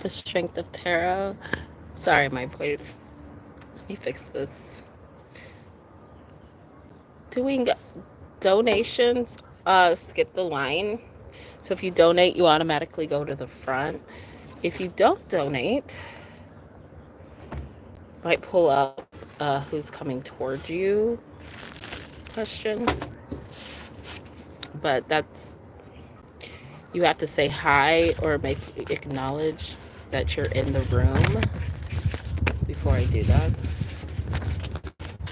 the Strength of Tarot. Sorry, my voice. Let me fix this. Doing donations, skip the line. So if you donate, you automatically go to the front. If you don't donate, might pull up who's coming towards you question. But that's, you have to say hi or acknowledge that you're in the room before I do that.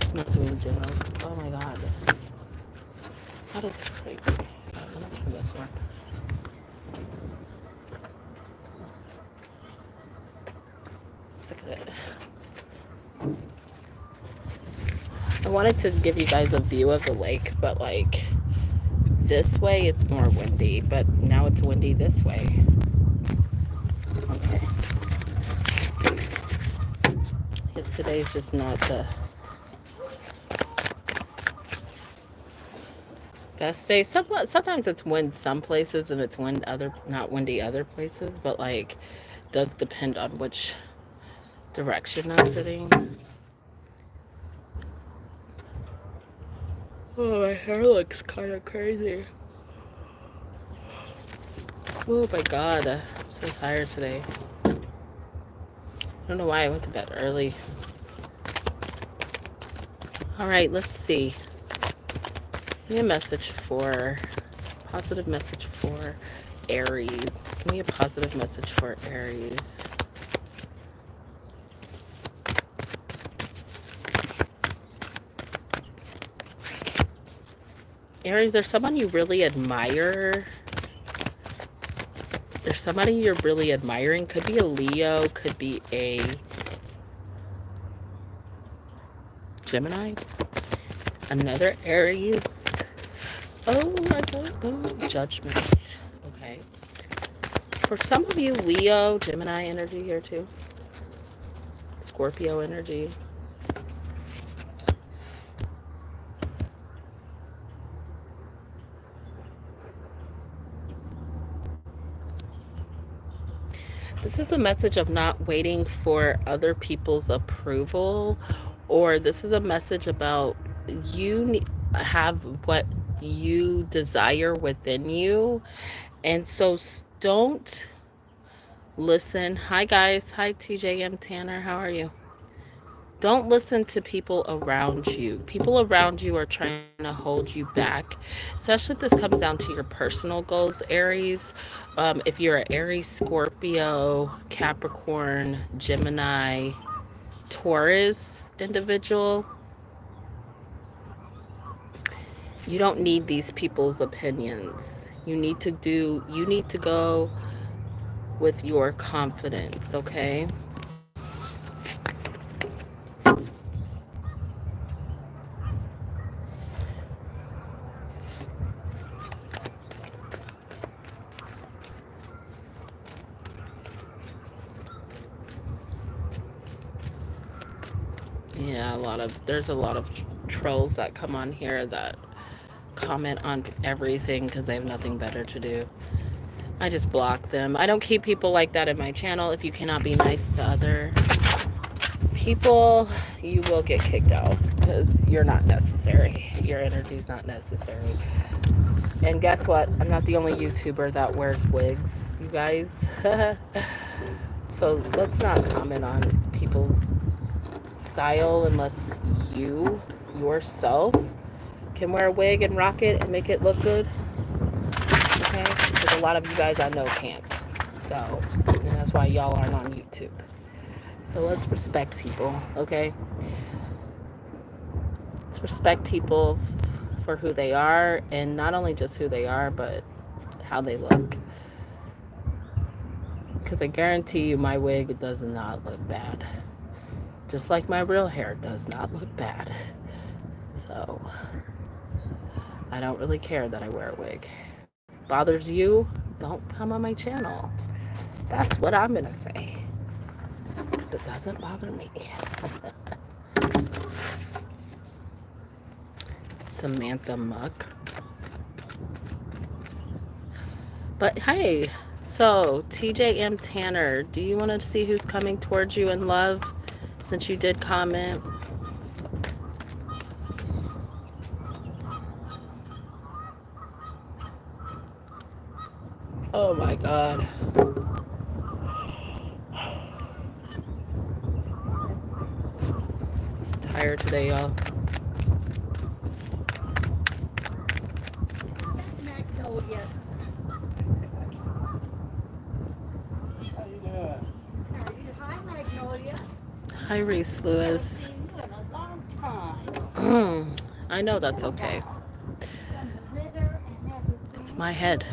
I'm not doing general. Oh my god. That is crazy. Let me turn this one. Sick of it. I wanted to give you guys a view of the lake, but like this way it's more windy, but now it's windy this way. Okay. Because today's just not the best day. Sometimes it's wind some places and it's wind not windy other places, but like does depend on which direction I'm sitting. Oh, my hair looks kind of crazy. Oh my god, I'm so tired today. I don't know why I went to bed early. Alright, let's see. Give me a message for, positive message for Aries. Give me a positive message for Aries. Aries, there's someone you really admire. There's somebody you're really admiring. Could be a Leo, could be a Gemini. Another Aries. Oh, I don't know. Judgment. Okay. For some of you, Leo, Gemini energy here too. Scorpio energy. This is a message of not waiting for other people's approval, or this is a message about you have what you desire within you. And so don't listen. Hi guys. Hi TJM Tanner. How are you? Don't listen to people around you. People around you are trying to hold you back, especially if this comes down to your personal goals, Aries. If you're an Aries, Scorpio, Capricorn, Gemini, Taurus individual, you don't need these people's opinions. You need to go with your confidence, okay? Yeah, there's a lot of trolls that come on here that comment on everything because they have nothing better to do. I just block them. I don't keep people like that in my channel. If you cannot be nice to other people, you will get kicked out because you're not necessary. Your energy is not necessary. And guess what? I'm not the only YouTuber that wears wigs, you guys. So let's not comment on people's style unless you yourself can wear a wig and rock it and make it look good. Okay? Because a lot of you guys I know can't. So, and that's why y'all aren't on YouTube. So let's respect people, okay? Let's respect people for who they are, and not only just who they are, but how they look. Because I guarantee you my wig does not look bad. Just like my real hair does not look bad. So, I don't really care that I wear a wig. Bothers you? Don't come on my channel. That's what I'm gonna say. It doesn't bother me. Samantha Muck. But hey, So, TJM Tanner, do you want to see who's coming towards you in love since you did comment? Oh my God. Tired today, y'all. Magnolia. How you doing? Hi, Magnolia. Hi, Reese Lewis. Haven't seen you in a long time. I know that's okay. From the litter and everything. It's my head.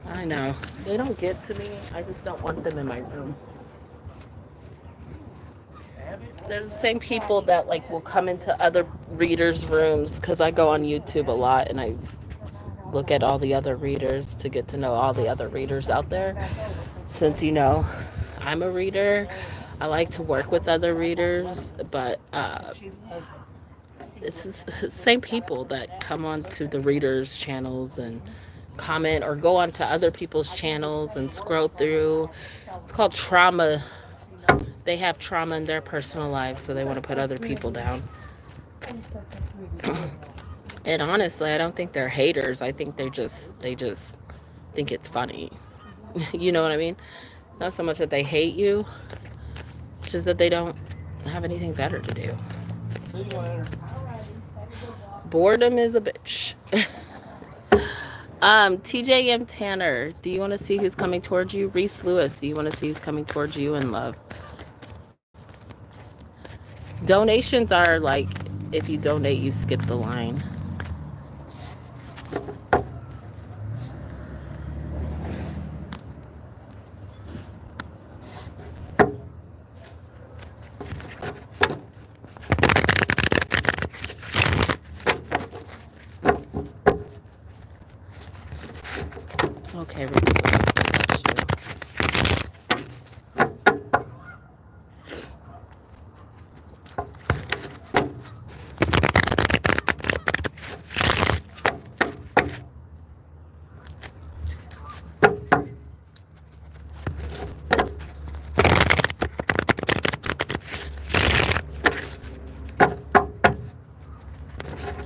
I know. They don't get to me. I just don't want them in my room. They're the same people that like will come into other readers' rooms because I go on YouTube a lot and I look at all the other readers to get to know all the other readers out there. Since you know, I'm a reader. I like to work with other readers, but it's the same people that come onto the readers' channels and comment or go onto other people's channels and scroll through. It's called trauma. They have trauma in their personal lives, so they want to put other people down. And honestly, I don't think they're haters. I think they just think it's funny. You know what I mean? Not so much that they hate you, just that they don't have anything better to do. Boredom is a bitch. TJM Tanner, do you want to see who's coming towards you? Reese Lewis, do you want to see who's coming towards you in love? Donations are like, if you donate, you skip the line. Okay, Reese Lewis,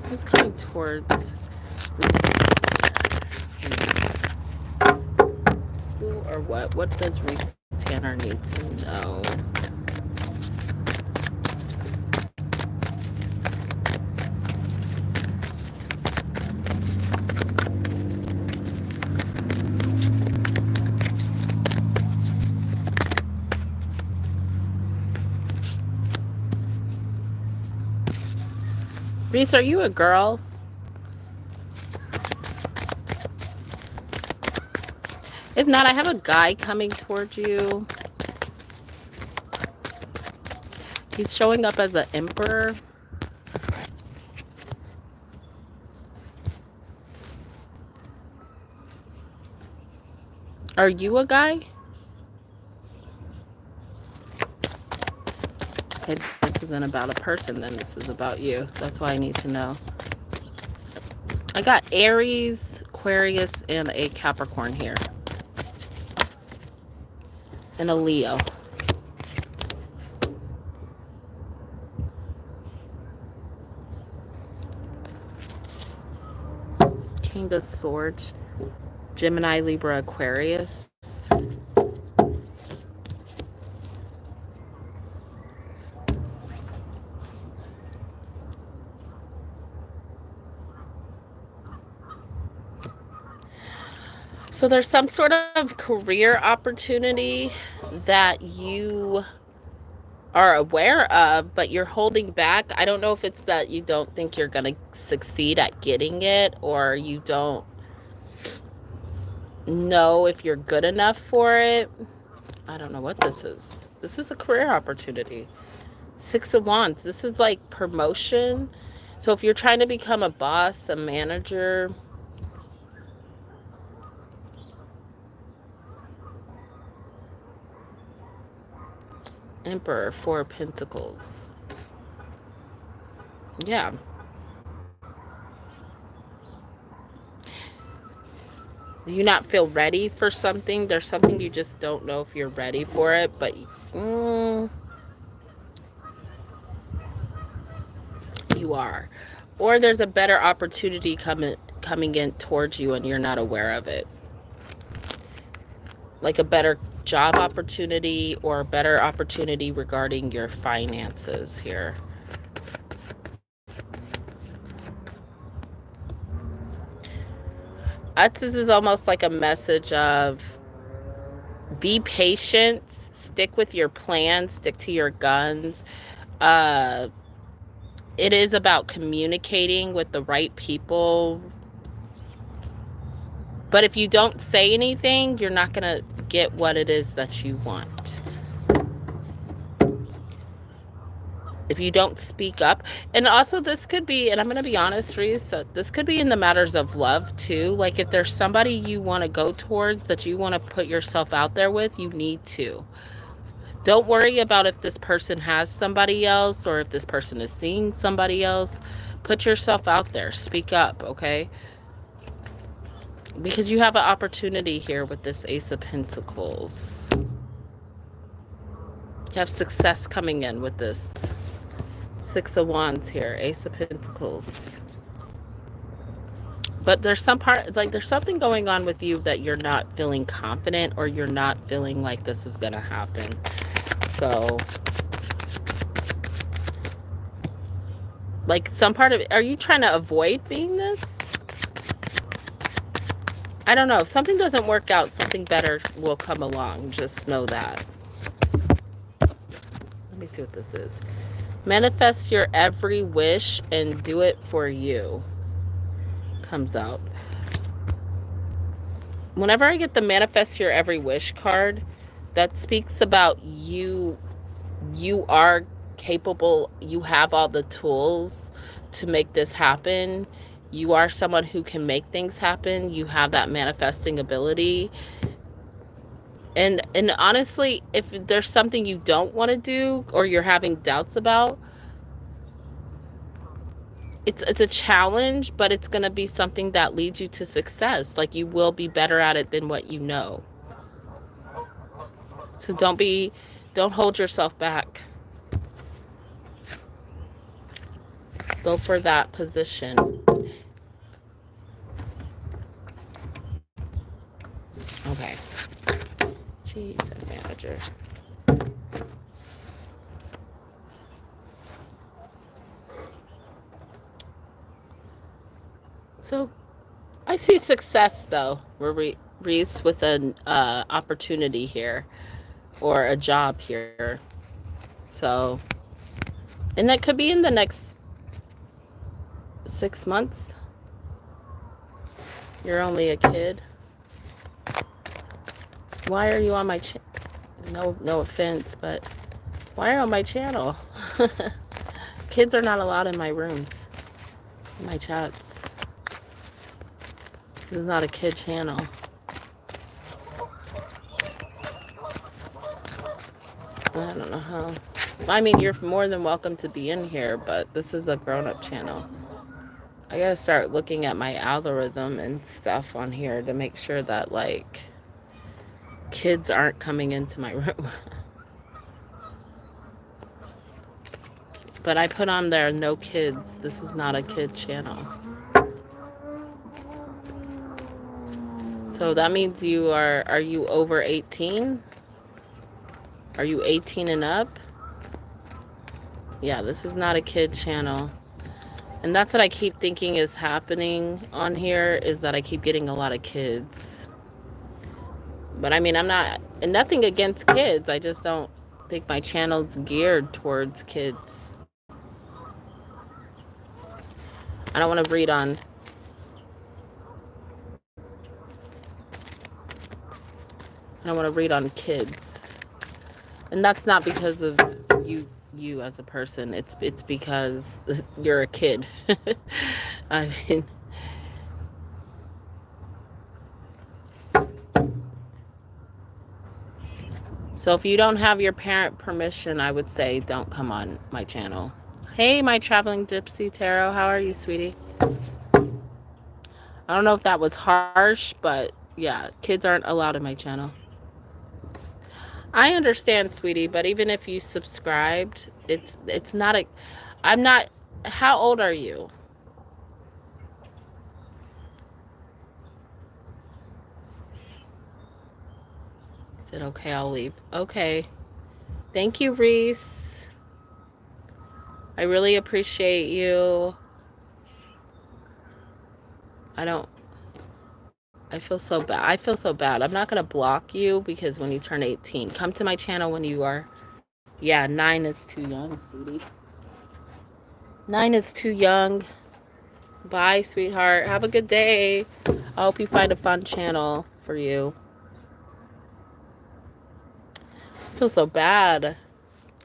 who's coming towards who or what? What does Reese Tanner need to know? Reese, are you a girl? If not, I have a guy coming towards you. He's showing up as an emperor. Are you a guy? Okay, this isn't about a person, then this is about you. That's why I need to know. I got Aries, Aquarius, and a Capricorn here. And a Leo. King of Swords, Gemini, Libra, Aquarius. So there's some sort of career opportunity that you are aware of, but you're holding back. I don't know if it's that you don't think you're going to succeed at getting it, or you don't know if you're good enough for it. I don't know what this is. This is a career opportunity. 6 of Wands. This is like promotion. So if you're trying to become a boss, a manager, Emperor, 4 of Pentacles. Yeah. Do you not feel ready for something? There's something you just don't know if you're ready for it, but you are. Or there's a better opportunity coming in towards you and you're not aware of it. Like a better job opportunity or a better opportunity regarding your finances here. This is almost like a message of be patient, stick with your plan, stick to your guns. It is about communicating with the right people. But if you don't say anything, you're not going to get what it is that you want. If you don't speak up. And also this could be, and I'm going to be honest, Reese, this could be in the matters of love too. Like if there's somebody you want to go towards, that you want to put yourself out there with, you need to. Don't worry about if this person has somebody else or if this person is seeing somebody else. Put yourself out there. Speak up, okay? Because you have an opportunity here with this Ace of Pentacles. You have success coming in with this Six of Wands here, Ace of Pentacles. But there's some part, like there's something going on with you that you're not feeling confident or you're not feeling like this is going to happen. So, like some part of it, are you trying to avoid being this? I don't know. If something doesn't work out, something better will come along. Just know that. Let me see what this is. Manifest your every wish and do it for you. Comes out. Whenever I get the manifest your every wish card, that speaks about you are capable, you have all the tools to make this happen. You are someone who can make things happen. You have that manifesting ability. And honestly, if there's something you don't want to do or you're having doubts about, it's a challenge, but it's going to be something that leads you to success. Like you will be better at it than what you know. So don't hold yourself back. Go for that position. Okay. Jeez, and manager. So I see success though, Reese, with an opportunity here or a job here. So, and that could be in the next 6 months. You're only a kid. Why are you on my channel? No offense, but why are you on my channel? Kids are not allowed in my rooms, in my chats. This is not a kid channel. I don't know how. I mean, you're more than welcome to be in here, but this is a grown-up channel. I gotta start looking at my algorithm and stuff on here to make sure that, like, kids aren't coming into my room. But I put on there, no kids. This is not a kid channel. So that means are you over 18? Are you 18 and up? Yeah, this is not a kid channel. And that's what I keep thinking is happening on here, is that I keep getting a lot of kids. But I mean, I'm not, and nothing against kids. I just don't think my channel's geared towards kids. I don't want to read on. I don't want to read on kids. And that's not because of you as a person. It's because you're a kid. I mean, so if you don't have your parent permission, I would say don't come on my channel. Hey, my traveling gypsy tarot, how are you, sweetie? I don't know if that was harsh, but Yeah, kids aren't allowed in my channel. I understand, sweetie, but even if you subscribed, it's not a. I'm not. How old are you? I said, okay, I'll leave. Okay. Thank you, Reese. I really appreciate you. I feel so bad. I feel so bad. I'm not going to block you because when you turn 18, come to my channel when you are. Yeah, 9 is too young, sweetie. 9 is too young. Bye, sweetheart. Have a good day. I hope you find a fun channel for you. I feel so bad.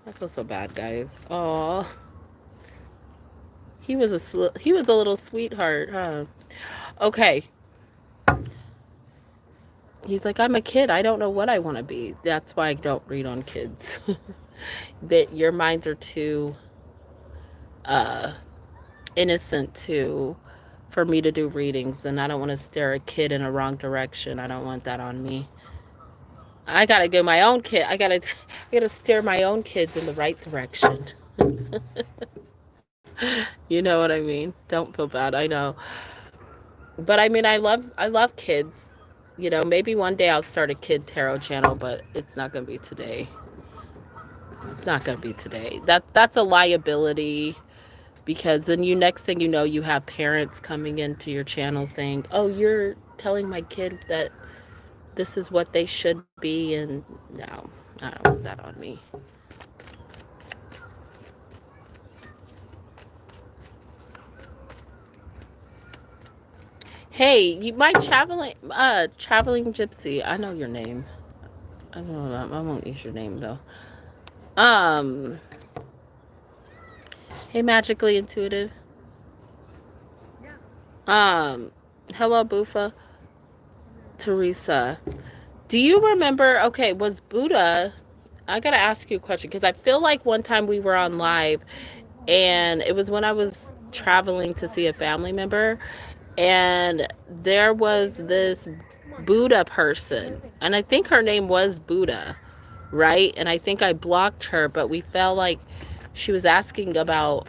I feel so bad, guys. Oh, he was a little sweetheart, huh? Okay. He's like, I'm a kid. I don't know what I want to be. That's why I don't read on kids. That your minds are too innocent for me to do readings, and I don't want to steer a kid in a wrong direction. I don't want that on me. I gotta get my own kid. I gotta steer my own kids in the right direction. You know what I mean? Don't feel bad. I know, but I mean, I love kids. You know, maybe one day I'll start a kid tarot channel, but it's not gonna be today. It's not gonna be today. That's a liability. Because then next thing you know, you have parents coming into your channel saying, oh, you're telling my kid that this is what they should be. And no, I don't want that on me. Hey, my traveling gypsy. I know your name. I won't use your name though. Hey, magically intuitive. Hello, Bufa. Teresa. Do you remember, okay, was Buddha, I gotta ask you a question, because I feel like one time we were on live, and it was when I was traveling to see a family member, and there was this Buddha person, and I think her name was Buddha, right? And I think I blocked her, but we felt like she was asking about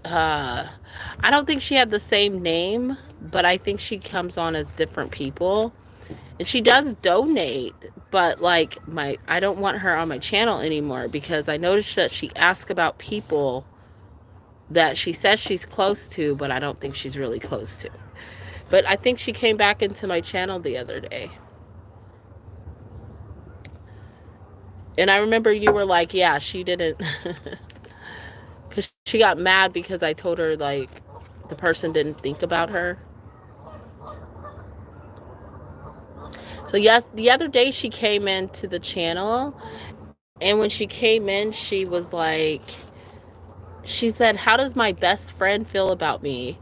I don't think she had the same name, but I think she comes on as different people. And she does donate, but like I don't want her on my channel anymore because I noticed that she asks about people that she says she's close to, but I don't think she's really close to. But I think she came back into my channel the other day. And I remember you were like, yeah, she didn't. Because she got mad because I told her, like, the person didn't think about her. So, yes, the other day she came into the channel. And when she came in, she was like, she said, how does my best friend feel about me?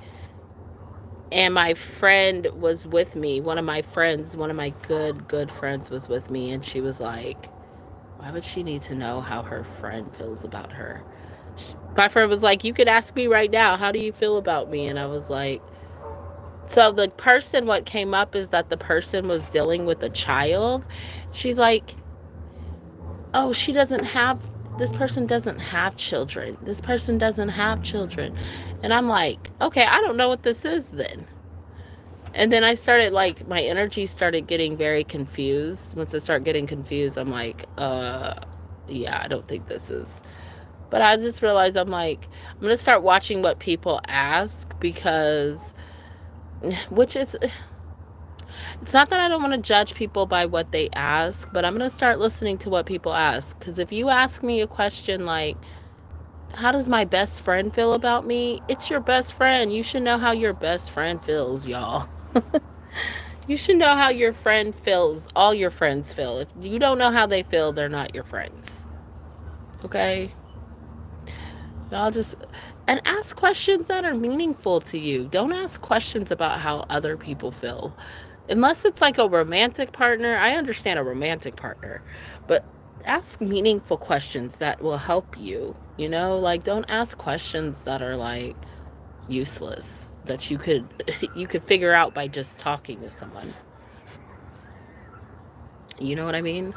And my friend was with me. One of my good friends was with me. And she was like, why would she need to know how her friend feels about her? My friend was like, you could ask me right now, how do you feel about me? And I was like, so the person, what came up is that the person was dealing with a child. She's like, oh, this person doesn't have children. This person doesn't have children. And I'm like, okay, I don't know what this is then. And then I started, like, my energy started getting very confused. Once I start getting confused, I'm like, yeah, I don't think this is. But I just realized I'm going to start watching what people ask because, it's not that I don't want to judge people by what they ask, but I'm going to start listening to what people ask. Because if you ask me a question like, how does my best friend feel about me? It's your best friend. You should know how your best friend feels, y'all. You should know how your friend feels. All your friends feel. If you don't know how they feel, they're not your friends. Okay? Y'all and ask questions that are meaningful to you. Don't ask questions about how other people feel. Unless it's like a romantic partner. I understand a romantic partner. But ask meaningful questions that will help you. You know? Like, don't ask questions that are, like, useless. That you could figure out by just talking to someone. You know what I mean?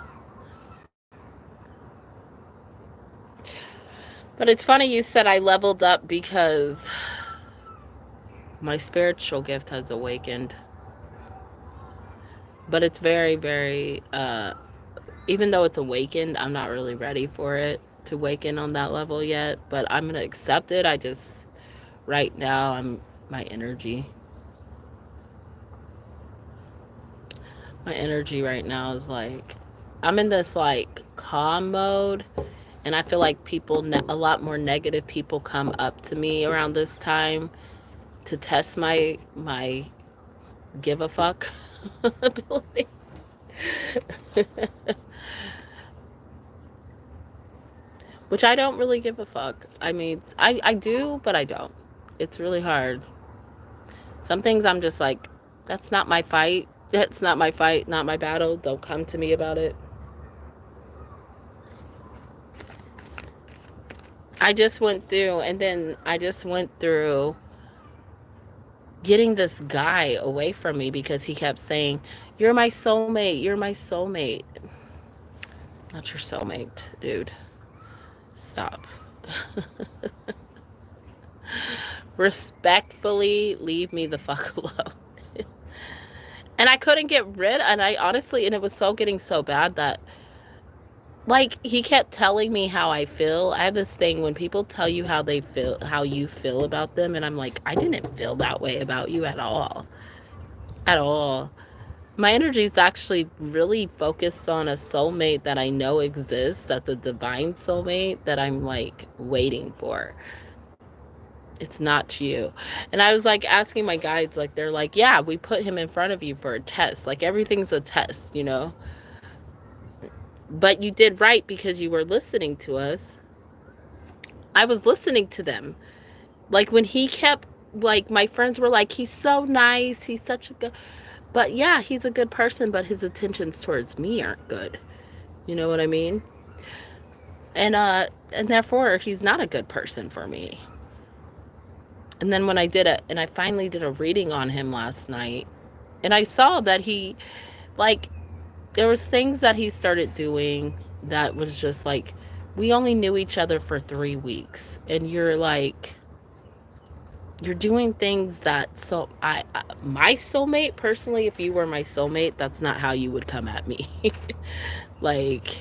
But it's funny you said I leveled up because my spiritual gift has awakened. But it's very, very, even though it's awakened, I'm not really ready for it to awaken on that level yet. But I'm going to accept it. Right now, my energy. My energy right now is like, I'm in this like calm mode. And I feel like a lot more negative people come up to me around this time to test my give a fuck ability. Which I don't really give a fuck. I mean, I do, but I don't. It's really hard. Some things I'm just like, that's not my fight. That's not my fight, not my battle. Don't come to me about it. I just went through getting this guy away from me because he kept saying, you're my soulmate, you're my soulmate. Not your soulmate, dude. Stop. Respectfully leave me the fuck alone. And I couldn't get rid, and it was getting so bad that, like, he kept telling me how I feel. I have this thing when people tell you how you feel about them, and I'm like, I didn't feel that way about you at all. At all. My energy is actually really focused on a soulmate that I know exists, that's a divine soulmate that I'm, like, waiting for. It's not you. And I was, like, asking my guides, like, they're like, yeah, we put him in front of you for a test. Like, everything's a test, you know? But you did right because you were listening to us. I was listening to them. Like, when he kept, like, my friends were like, he's so nice. He's such a good... But, yeah, he's a good person, but his intentions towards me aren't good. You know what I mean? And therefore, he's not a good person for me. And then when I finally did a reading on him last night, and I saw that he, like... there was things that he started doing that was just like, we only knew each other for 3 weeks, and you're like, you're doing things that, my soulmate, personally, if you were my soulmate, that's not how you would come at me. Like,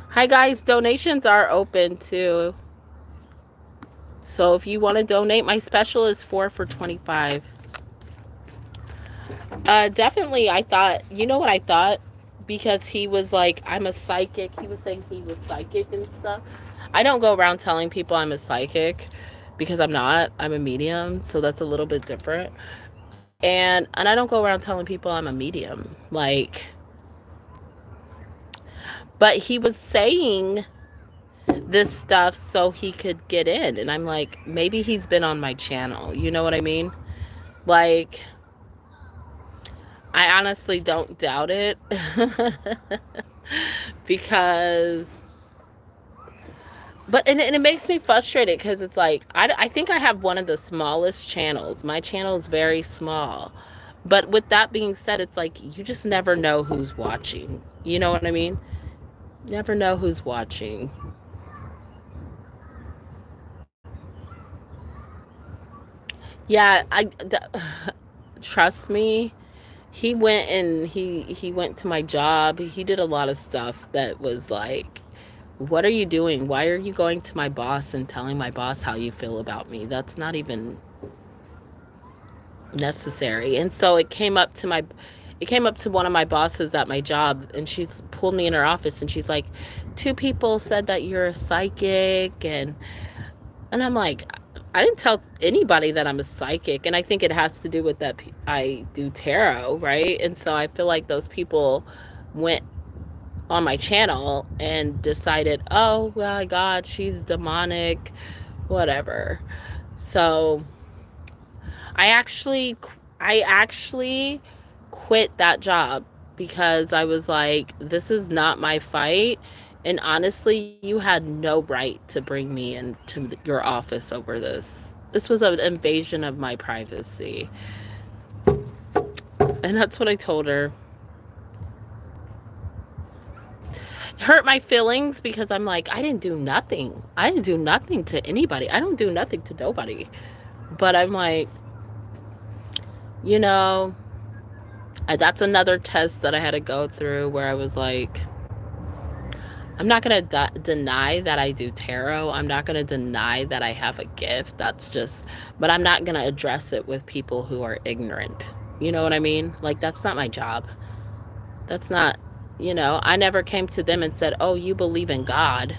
hi guys, donations are open too. So if you want to donate, my special is 4 for $25. Definitely, I thought, you know what I thought? Because he was like, I'm a psychic. He was saying he was psychic and stuff. I don't go around telling people I'm a psychic because I'm not. I'm a medium, so that's a little bit different. And I don't go around telling people I'm a medium. Like, but he was saying this stuff so he could get in. And I'm like, maybe he's been on my channel. You know what I mean? Like, I honestly don't doubt it. Because, and it makes me frustrated because it's like, I think I have one of the smallest channels. My channel is very small. But with that being said, it's like, you just never know who's watching. You know what I mean? Never know who's watching. Yeah, trust me. He went and he went to my job. He did a lot of stuff that was like, what are you doing? Why are you going to my boss and telling my boss how you feel about me? That's not even necessary. And so it came up to one of my bosses at my job, and she's pulled me in her office, and she's like, 2 people said that you're a psychic, and I'm like, I didn't tell anybody that I'm a psychic, and I think it has to do with that I do tarot, right? And so I feel like those people went on my channel and decided, oh my God, she's demonic, whatever. So I actually quit that job because I was like, this is not my fight. And honestly, you had no right to bring me into your office over this. This was an invasion of my privacy. And that's what I told her. hurt my feelings because I'm like, I didn't do nothing. I didn't do nothing to anybody. I don't do nothing to nobody. But I'm like, you know, that's another test that I had to go through where I was like, I'm not going to deny that I do tarot. I'm not going to deny that I have a gift. That's just, but I'm not going to address it with people who are ignorant. You know what I mean? Like, that's not my job. That's not, you know, I never came to them and said, oh, you believe in God.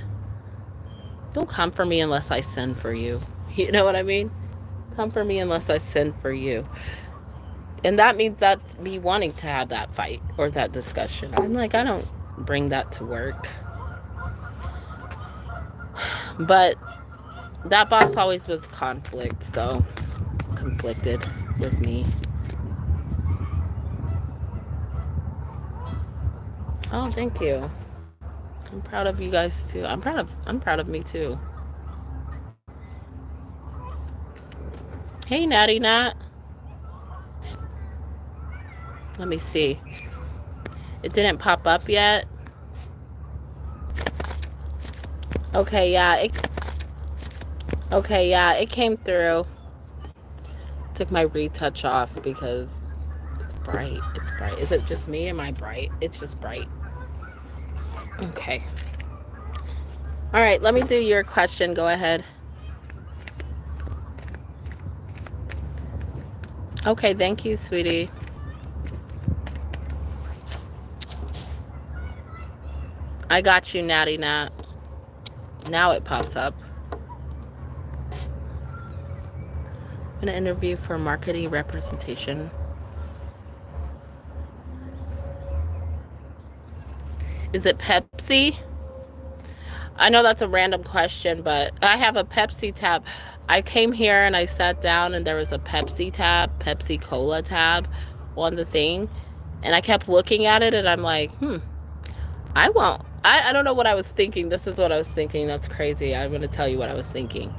Don't come for me unless I send for you. You know what I mean? Come for me unless I send for you. And that means that's me wanting to have that fight or that discussion. I'm like, I don't bring that to work. But that boss always was conflicted with me. Oh, thank you. I'm proud of you guys too. I'm proud of me too. Hey, Natty Nat. Let me see. It didn't pop up yet. Okay, yeah, it came through. Took my retouch off because it's bright. It's bright. Is it just me? Am I bright? It's just bright. Okay. All right, let me do your question. Go ahead. Okay, thank you, sweetie. I got you, Natty Nat. Now it pops up. I'm going to interview for marketing representation. Is it Pepsi? I know that's a random question, but I have a Pepsi tab. I came here and I sat down and there was a Pepsi tab, Pepsi Cola tab on the thing. And I kept looking at it and I'm like, I don't know what I was thinking. This is what I was thinking. That's crazy. I'm going to tell you what I was thinking.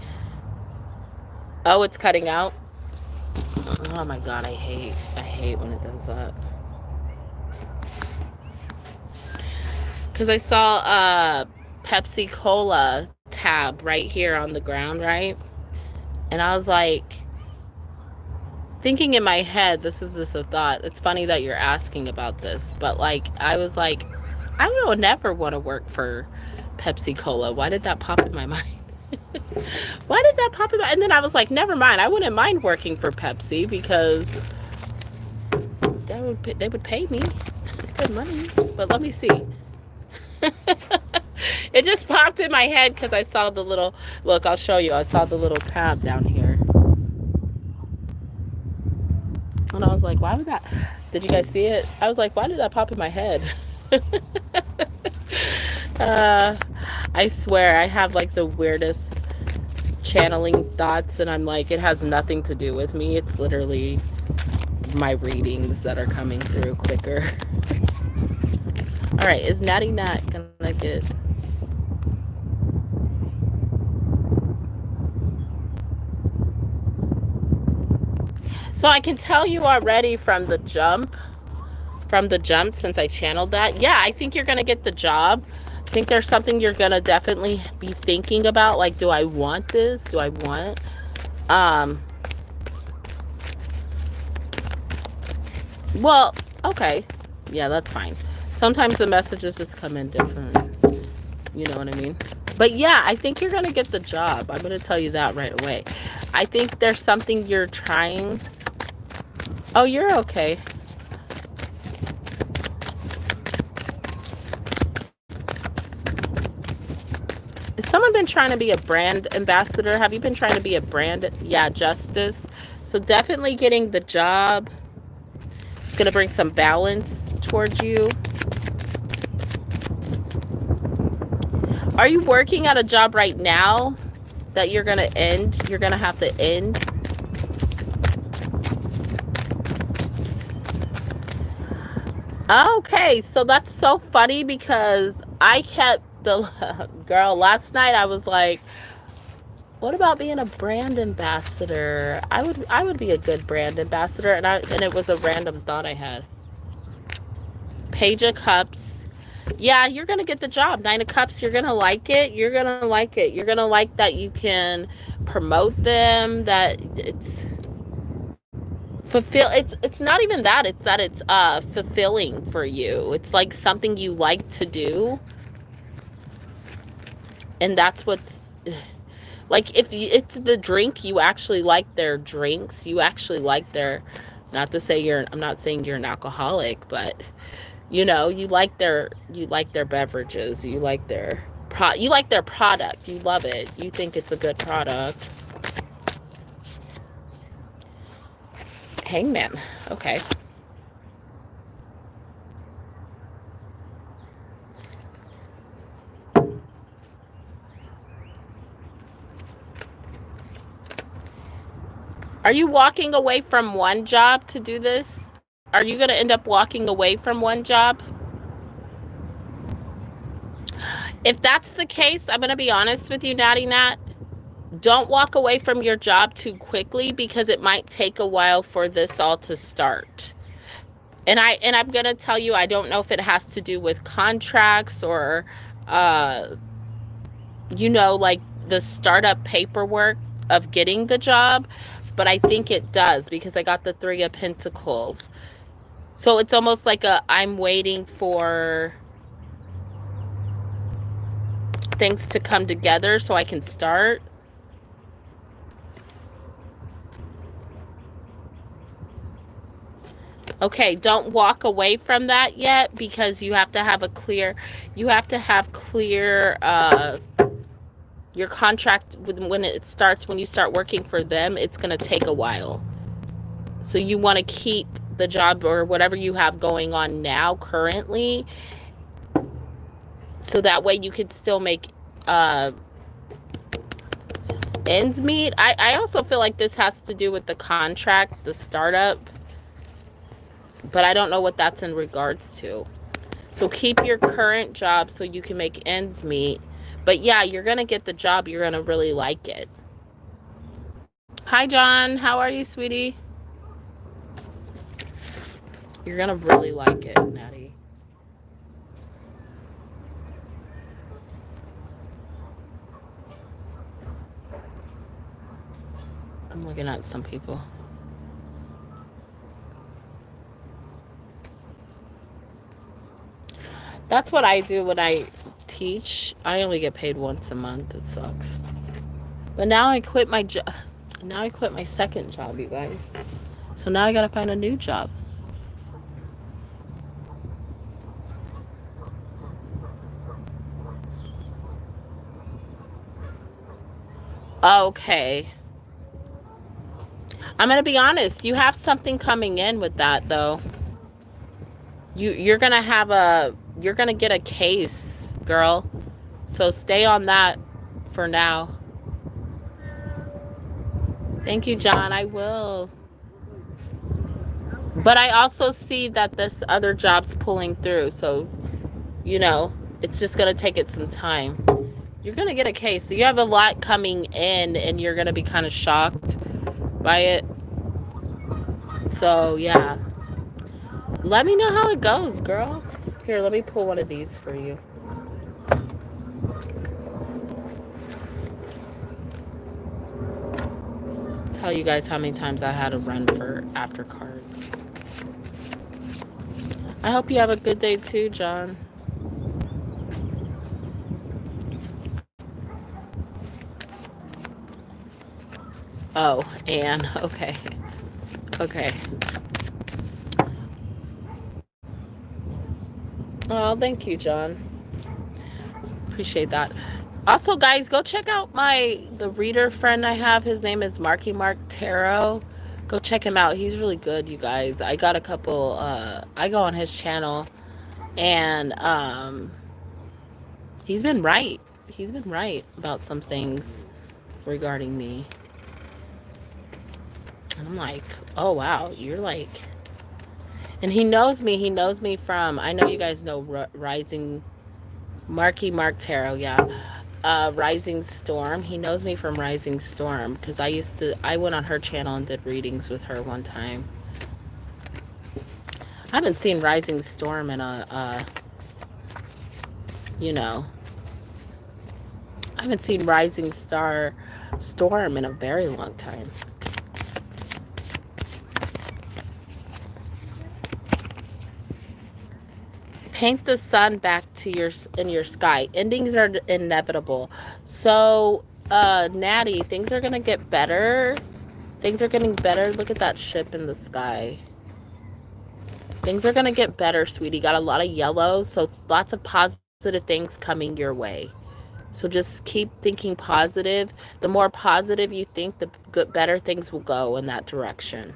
Oh, it's cutting out. Oh my God, I hate when it does that. Because I saw a Pepsi Cola tab right here on the ground, right? And I was like, thinking in my head, this is just a thought. It's funny that you're asking about this, but like, I was like, I would never want to work for Pepsi Cola. Why did that pop in my mind? Why did that pop in my mind? And then I was like, never mind. I wouldn't mind working for Pepsi because they would pay me good money. But let me see. It just popped in my head because I saw the little, look, I'll show you. I saw the little tab down here. And I was like, why would that, did you guys see it? I was like, why did that pop in my head? I swear I have like the weirdest channeling thoughts and I'm like, it has nothing to do with me. It's literally my readings that are coming through quicker. All right, is Natty Nat gonna get... So I can tell you already from the jump, since I channeled that, yeah, I think you're gonna get the job. I think there's something you're gonna definitely be thinking about, like, do I want this? Do I want well, okay, yeah, that's fine. Sometimes the messages just come in different, you know what I mean? But yeah, I think you're gonna get the job. I'm gonna tell you that right away. I think there's something you're trying. Oh, you're okay. Has someone been trying to be a brand ambassador? Have you been trying to be a brand? Yeah, Justice. So definitely getting the job. It's going to bring some balance towards you. Are you working at a job right now that you're going to end? You're going to have to end? Okay, so that's so funny because I kept the girl last night. I was like, what about being a brand ambassador? I would be a good brand ambassador, and it was a random thought I had. Page of Cups. Yeah, you're going to get the job. Nine of Cups, you're going to like it. You're going to like it. You're going to like that you can promote them, that it's it's not even that, it's that it's fulfilling for you. It's like something you like to do, and that's what's like, if it's the drink, you actually like their drinks, you actually like their, not to say I'm not saying you're an alcoholic, but you know, you like their beverages, you like their product, you love it, you think it's a good product. Hangman. Okay. Are you walking away from one job to do this? Are you going to end up walking away from one job? If that's the case, I'm going to be honest with you, Natty Nat. Don't walk away from your job too quickly, because it might take a while for this all to start. And I'm going to tell you, I don't know if it has to do with contracts or, you know, like the startup paperwork of getting the job, but I think it does, because I got the Three of Pentacles. So it's almost like I'm waiting for things to come together so I can start. Okay, don't walk away from that yet, because you have to have clear, your contract when it starts, when you start working for them, it's going to take a while. So you want to keep the job or whatever you have going on now currently, so that way you could still make ends meet. I also feel like this has to do with the contract, the startup, but I don't know what that's in regards to. So keep your current job so you can make ends meet. But yeah, you're going to get the job. You're going to really like it. Hi, John. How are you, sweetie? You're going to really like it, Natty. I'm looking at some people. That's what I do when I teach. I only get paid once a month. It sucks. But now I quit my job. Now I quit my second job, you guys. So now I gotta find a new job. Okay. I'm gonna be honest. You have something coming in with that, though. You're gonna get a case, girl. So stay on that for now. Thank you, John. I will. But I also see that this other job's pulling through. So, you know, it's just going to take it some time. You're going to get a case. So you have a lot coming in, and you're going to be kind of shocked by it. So, yeah. Let me know how it goes, girl. Here, let me pull one of these for you. Tell you guys how many times I had to run for after cards. I hope you have a good day too, John. Oh, Anne. Okay. Okay. Oh, thank you, John. Appreciate that. Also, guys, go check out the reader friend I have. His name is Marky Mark Tarot. Go check him out. He's really good, you guys. I got a couple, I go on his channel, and he's been right. He's been right about some things regarding me. And I'm like, oh, wow, you're like... And he knows me. He knows me from... I know you guys know Rising... Marky Mark Tarot, yeah. Rising Storm. He knows me from Rising Storm, because I went on her channel and did readings with her one time. I haven't seen Rising Storm in a you know, I haven't seen Rising Star Storm in a very long time. Paint the sun back to in your sky. Endings are inevitable. So, Natty, things are gonna get better. Things are getting better. Look at that ship in the sky. Things are gonna get better, sweetie. Got a lot of yellow, so lots of positive things coming your way. So just keep thinking positive. The more positive you think, the better things will go in that direction.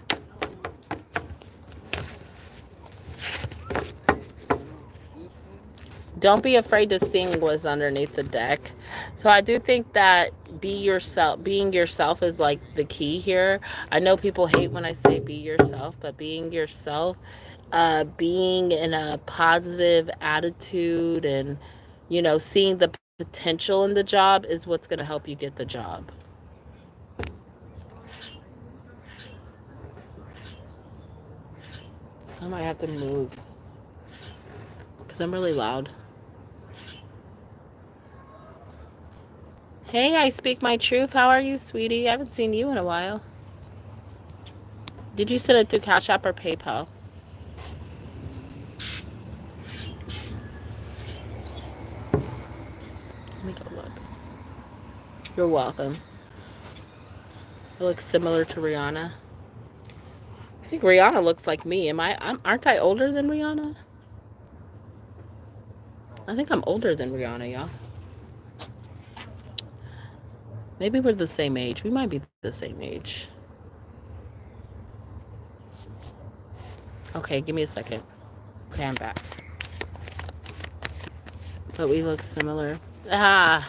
Don't be afraid to sing was underneath the deck. So I do think that being yourself is like the key here. I know people hate when I say be yourself, but being yourself, being in a positive attitude and, you know, seeing the potential in the job is what's going to help you get the job. I might have to move because I'm really loud. Hey, I speak my truth. How are you, sweetie? I haven't seen you in a while. Did you send it through Cash App or PayPal? Let me go look. You're welcome. It looks similar to Rihanna. I think Rihanna looks like me. Aren't I older than Rihanna? I think I'm older than Rihanna, y'all. Maybe we're the same age. We might be the same age. Okay, give me a second. Okay, I'm back. But we look similar. I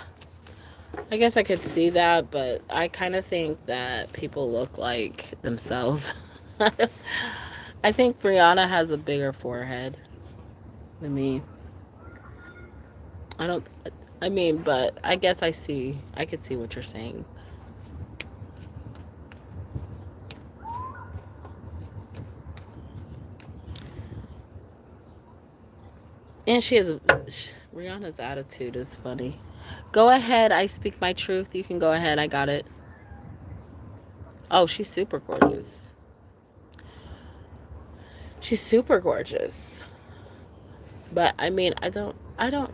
guess I could see that, but I kind of think that people look like themselves. I think Rihanna has a bigger forehead than me. But I guess I could see what you're saying. And Rihanna's attitude is funny. Go ahead, I speak my truth. You can go ahead, I got it. Oh, she's super gorgeous. She's super gorgeous. But I mean, I don't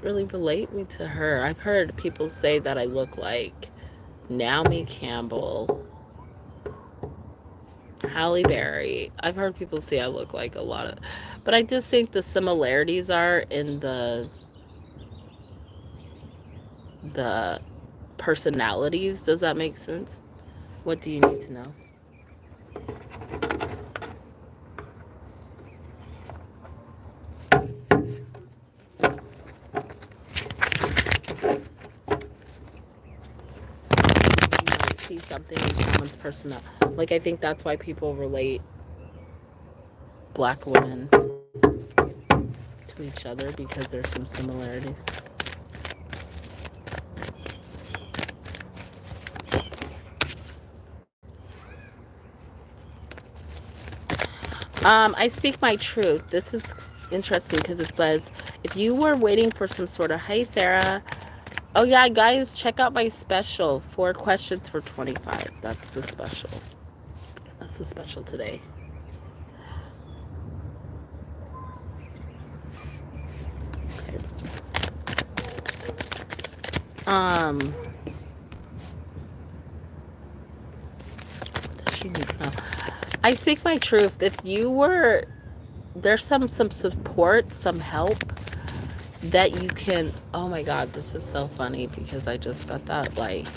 really relate me to her. I've heard people say that I look like Naomi Campbell, Halle Berry. I've heard people say I look like a lot of, but I just think the similarities are in the personalities. Does that make sense? What do you need to know? See something in someone's personal, like I think that's why people relate black women to each other, because there's some similarities. I speak my truth. This is interesting because it says, if you were waiting for some sort of, hey Sarah, oh yeah, guys, check out my special, 4 questions for $25. That's the special. That's the special today. Okay. Does she need to know? I speak my truth. If you were, there's some support, some help that you can, oh my god, this is so funny because I just got that, like,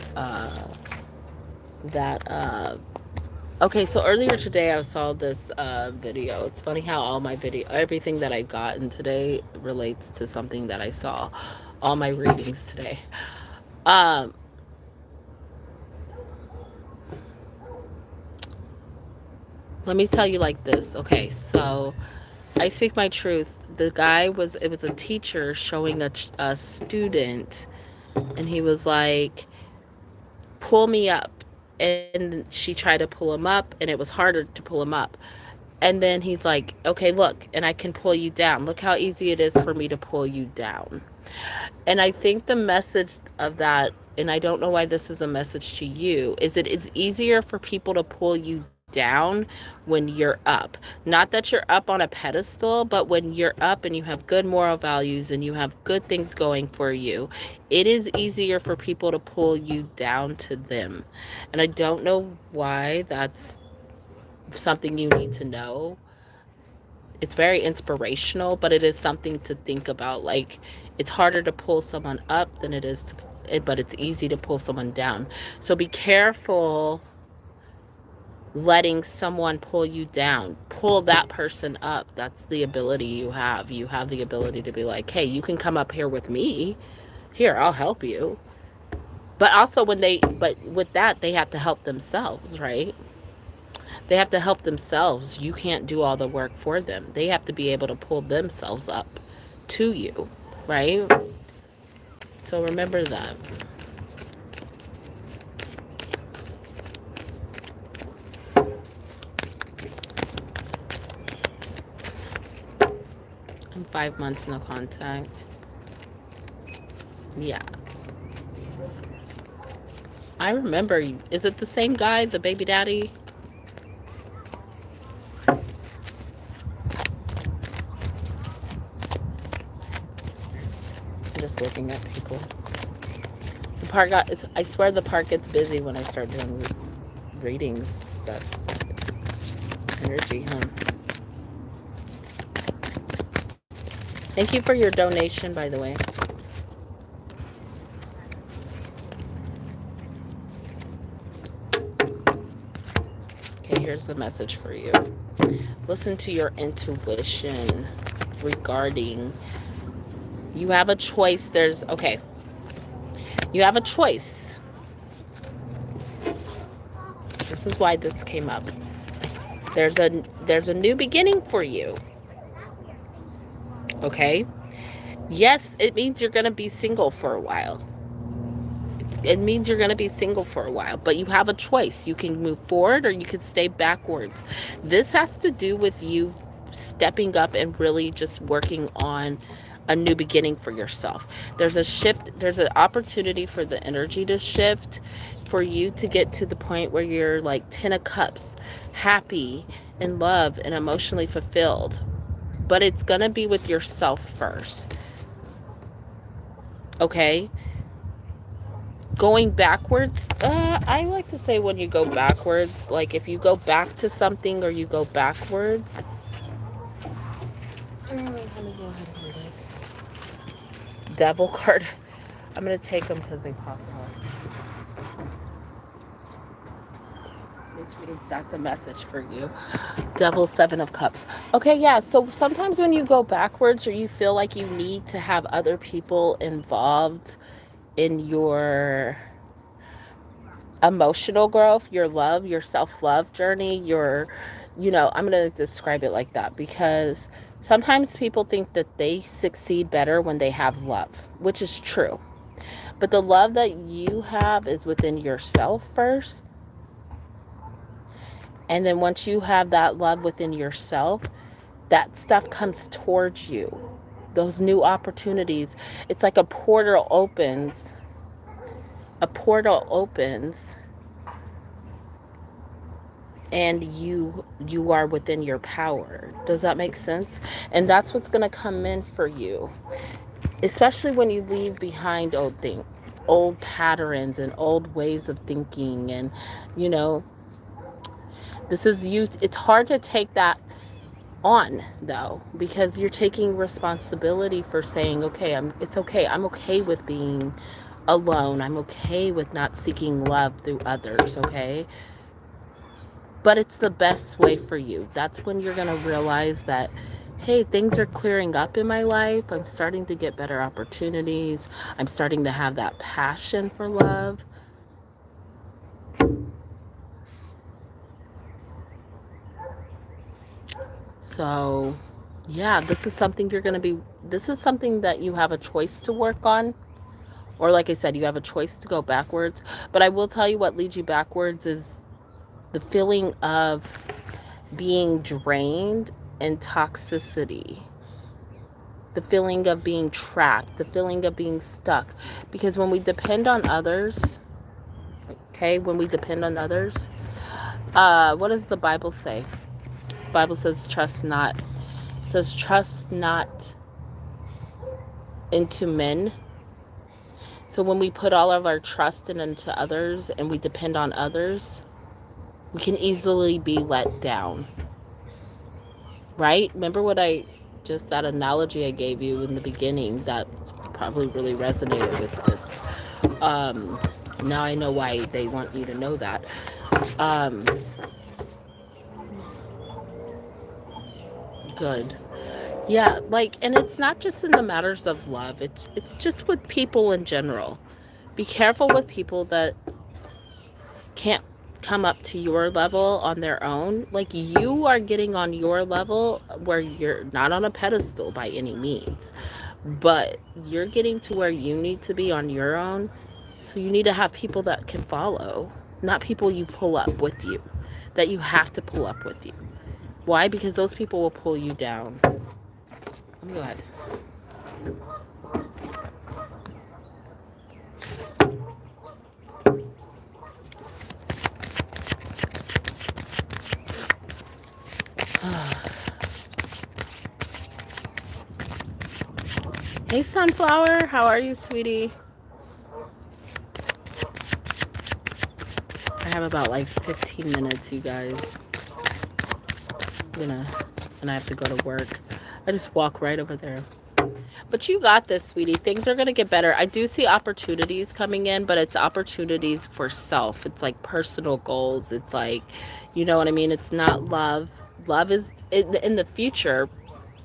okay, so earlier today I saw this video. It's funny how all my everything that I've gotten today relates to something that I saw. All my readings today. Let me tell you like this. Okay, so I speak my truth. The guy it was a teacher showing a student, and he was like, pull me up. And she tried to pull him up, and it was harder to pull him up. And then he's like, okay, look, and I can pull you down. Look how easy it is for me to pull you down. And I think the message of that, and I don't know why this is a message to you, is that it's easier for people to pull you down when you're up. Not that you're up on a pedestal, but when you're up and you have good moral values and you have good things going for you, it is easier for people to pull you down to them. And I don't know why that's something you need to know. It's very inspirational, but it is something to think about. Like, it's harder to pull someone up than it is to, but it's easy to pull someone down. So be careful letting someone pull you down. Pull that person up. That's the ability you have. You have the ability to be like, hey, you can come up here with me. Here, I'll help you. But also but with that, they have to help themselves, right? They have to help themselves. You can't do all the work for them. They have to be able to pull themselves up to you, right? So remember that. I'm 5 months no contact. Yeah. I remember. Is it the same guy, the baby daddy? Just looking at people. The park got, I swear the park gets busy when I start doing readings. That energy, huh? Thank you for your donation, by the way. Okay, here's the message for you. Listen to your intuition regarding, you have a choice. You have a choice. This is why this came up. There's a new beginning for you. Okay? Yes, it means you're going to be single for a while. It means you're going to be single for a while, but you have a choice. You can move forward or you can stay backwards. This has to do with you stepping up and really just working on a new beginning for yourself. There's a shift, there's an opportunity for the energy to shift, for you to get to the point where you're like 10 of cups, happy, in love, and emotionally fulfilled. But it's going to be with yourself first. Okay? Going backwards, I like to say when you go backwards, like if you go back to something or you go backwards. Let me go ahead and do this. Devil card. I'm going to take them because they pop out. Which means that's a message for you. Devil, 7 of Cups. Okay, yeah, so sometimes when you go backwards or you feel like you need to have other people involved in your emotional growth, your love, your self-love journey, I'm going to describe it like that because sometimes people think that they succeed better when they have love, which is true. But the love that you have is within yourself first. And then once you have that love within yourself, that stuff comes towards you. Those new opportunities. It's like a portal opens. A portal opens. And you are within your power. Does that make sense? And that's what's going to come in for you. Especially when you leave behind old patterns and old ways of thinking. And, this is you. It's hard to take that on, though, because you're taking responsibility for saying, okay, it's okay. I'm okay with being alone. I'm okay with not seeking love through others, okay? But it's the best way for you. That's when you're going to realize that, hey, things are clearing up in my life. I'm starting to get better opportunities. I'm starting to have that passion for love. So, yeah, this is something that you have a choice to work on. Or like I said, you have a choice to go backwards. But I will tell you what leads you backwards is the feeling of being drained, and toxicity. The feeling of being trapped, the feeling of being stuck. Because when we depend on others, okay, when we depend on others, what does the Bible say? The Bible says trust not. It says trust not into men. So when we put all of our trust into others and we depend on others, we can easily be let down. Right? Remember what that analogy I gave you in the beginning that probably really resonated with this. Now I know why they want you to know that. Good. Yeah, like, and it's not just in the matters of love. It's just with people in general. Be careful with people that can't come up to your level on their own. Like, you are getting on your level where you're not on a pedestal by any means, but you're getting to where you need to be on your own. So you need to have people that can follow, not people you pull up with you, that you have to pull up with you. Why? Because those people will pull you down. Let me go ahead. Hey, Sunflower. How are you, sweetie? I have about like 15 minutes, you guys. And I have to go to work. I just walk right over there. But you got this, sweetie. Things are going to get better. I do see opportunities coming in, but it's opportunities for self. It's like personal goals. It's like, you know what I mean? It's not love. Love is in the future,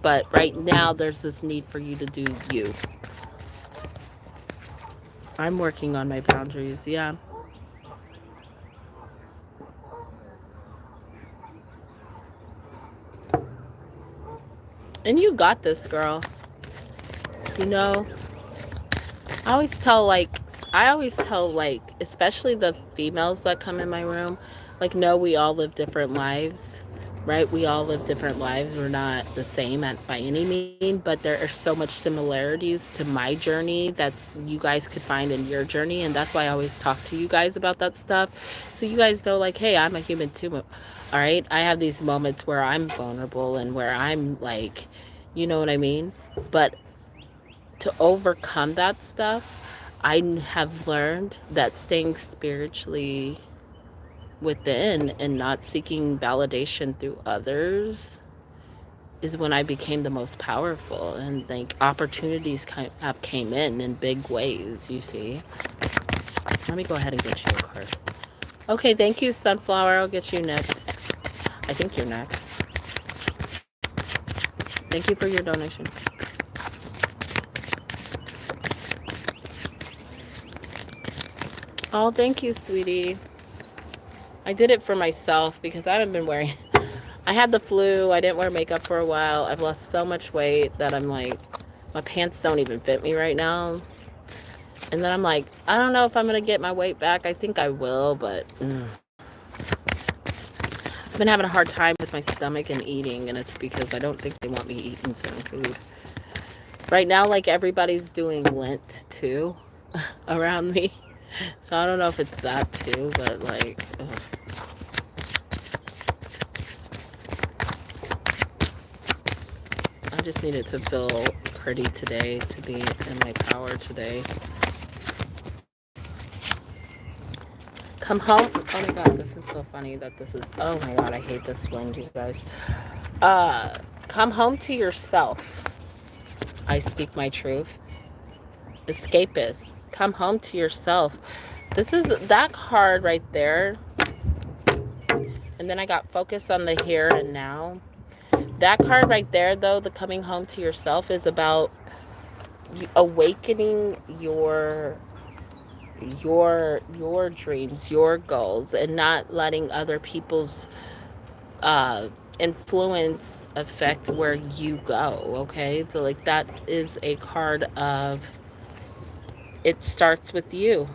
but right now there's this need for you to do you. I'm working on my boundaries, yeah. And you got this, girl. You know, I always tell, especially the females that come in my room, like, no, we all live different lives, right? We all live different lives. We're not the same by any means, but there are so much similarities to my journey that you guys could find in your journey. And that's why I always talk to you guys about that stuff. So you guys know, like, hey, I'm a human too. All right. I have these moments where I'm vulnerable and where I'm like, you know what I mean? But to overcome that stuff, I have learned that staying spiritually within and not seeking validation through others is when I became the most powerful, and like opportunities have came in big ways, you see. Let me go ahead and get you a card. Okay, thank you, Sunflower. I'll get you next. I think you're next. Thank you for your donation. Oh, thank you, sweetie. I did it for myself because I haven't been wearing... I had the flu. I didn't wear makeup for a while. I've lost so much weight that I'm like, my pants don't even fit me right now. And then I'm like, I don't know if I'm going to get my weight back. I think I will, but... I've been having a hard time with my stomach and eating, and it's because I don't think they want me eating certain food. Right now, like, everybody's doing Lent, too, around me. So I don't know if it's that, too, but, like... Ugh. I just needed to feel pretty today, to be in my power today. Come home. Oh my god, this is so funny that this is... Oh my god, I hate this wind, you guys. Come home to yourself. I speak my truth. Escapist. Come home to yourself. This is that card right there. And then I got focus on the here and now. That card right there, though, the coming home to yourself, is about awakening your dreams, your goals, and not letting other people's influence affect where you go. Okay, so like that is a card of it starts with you.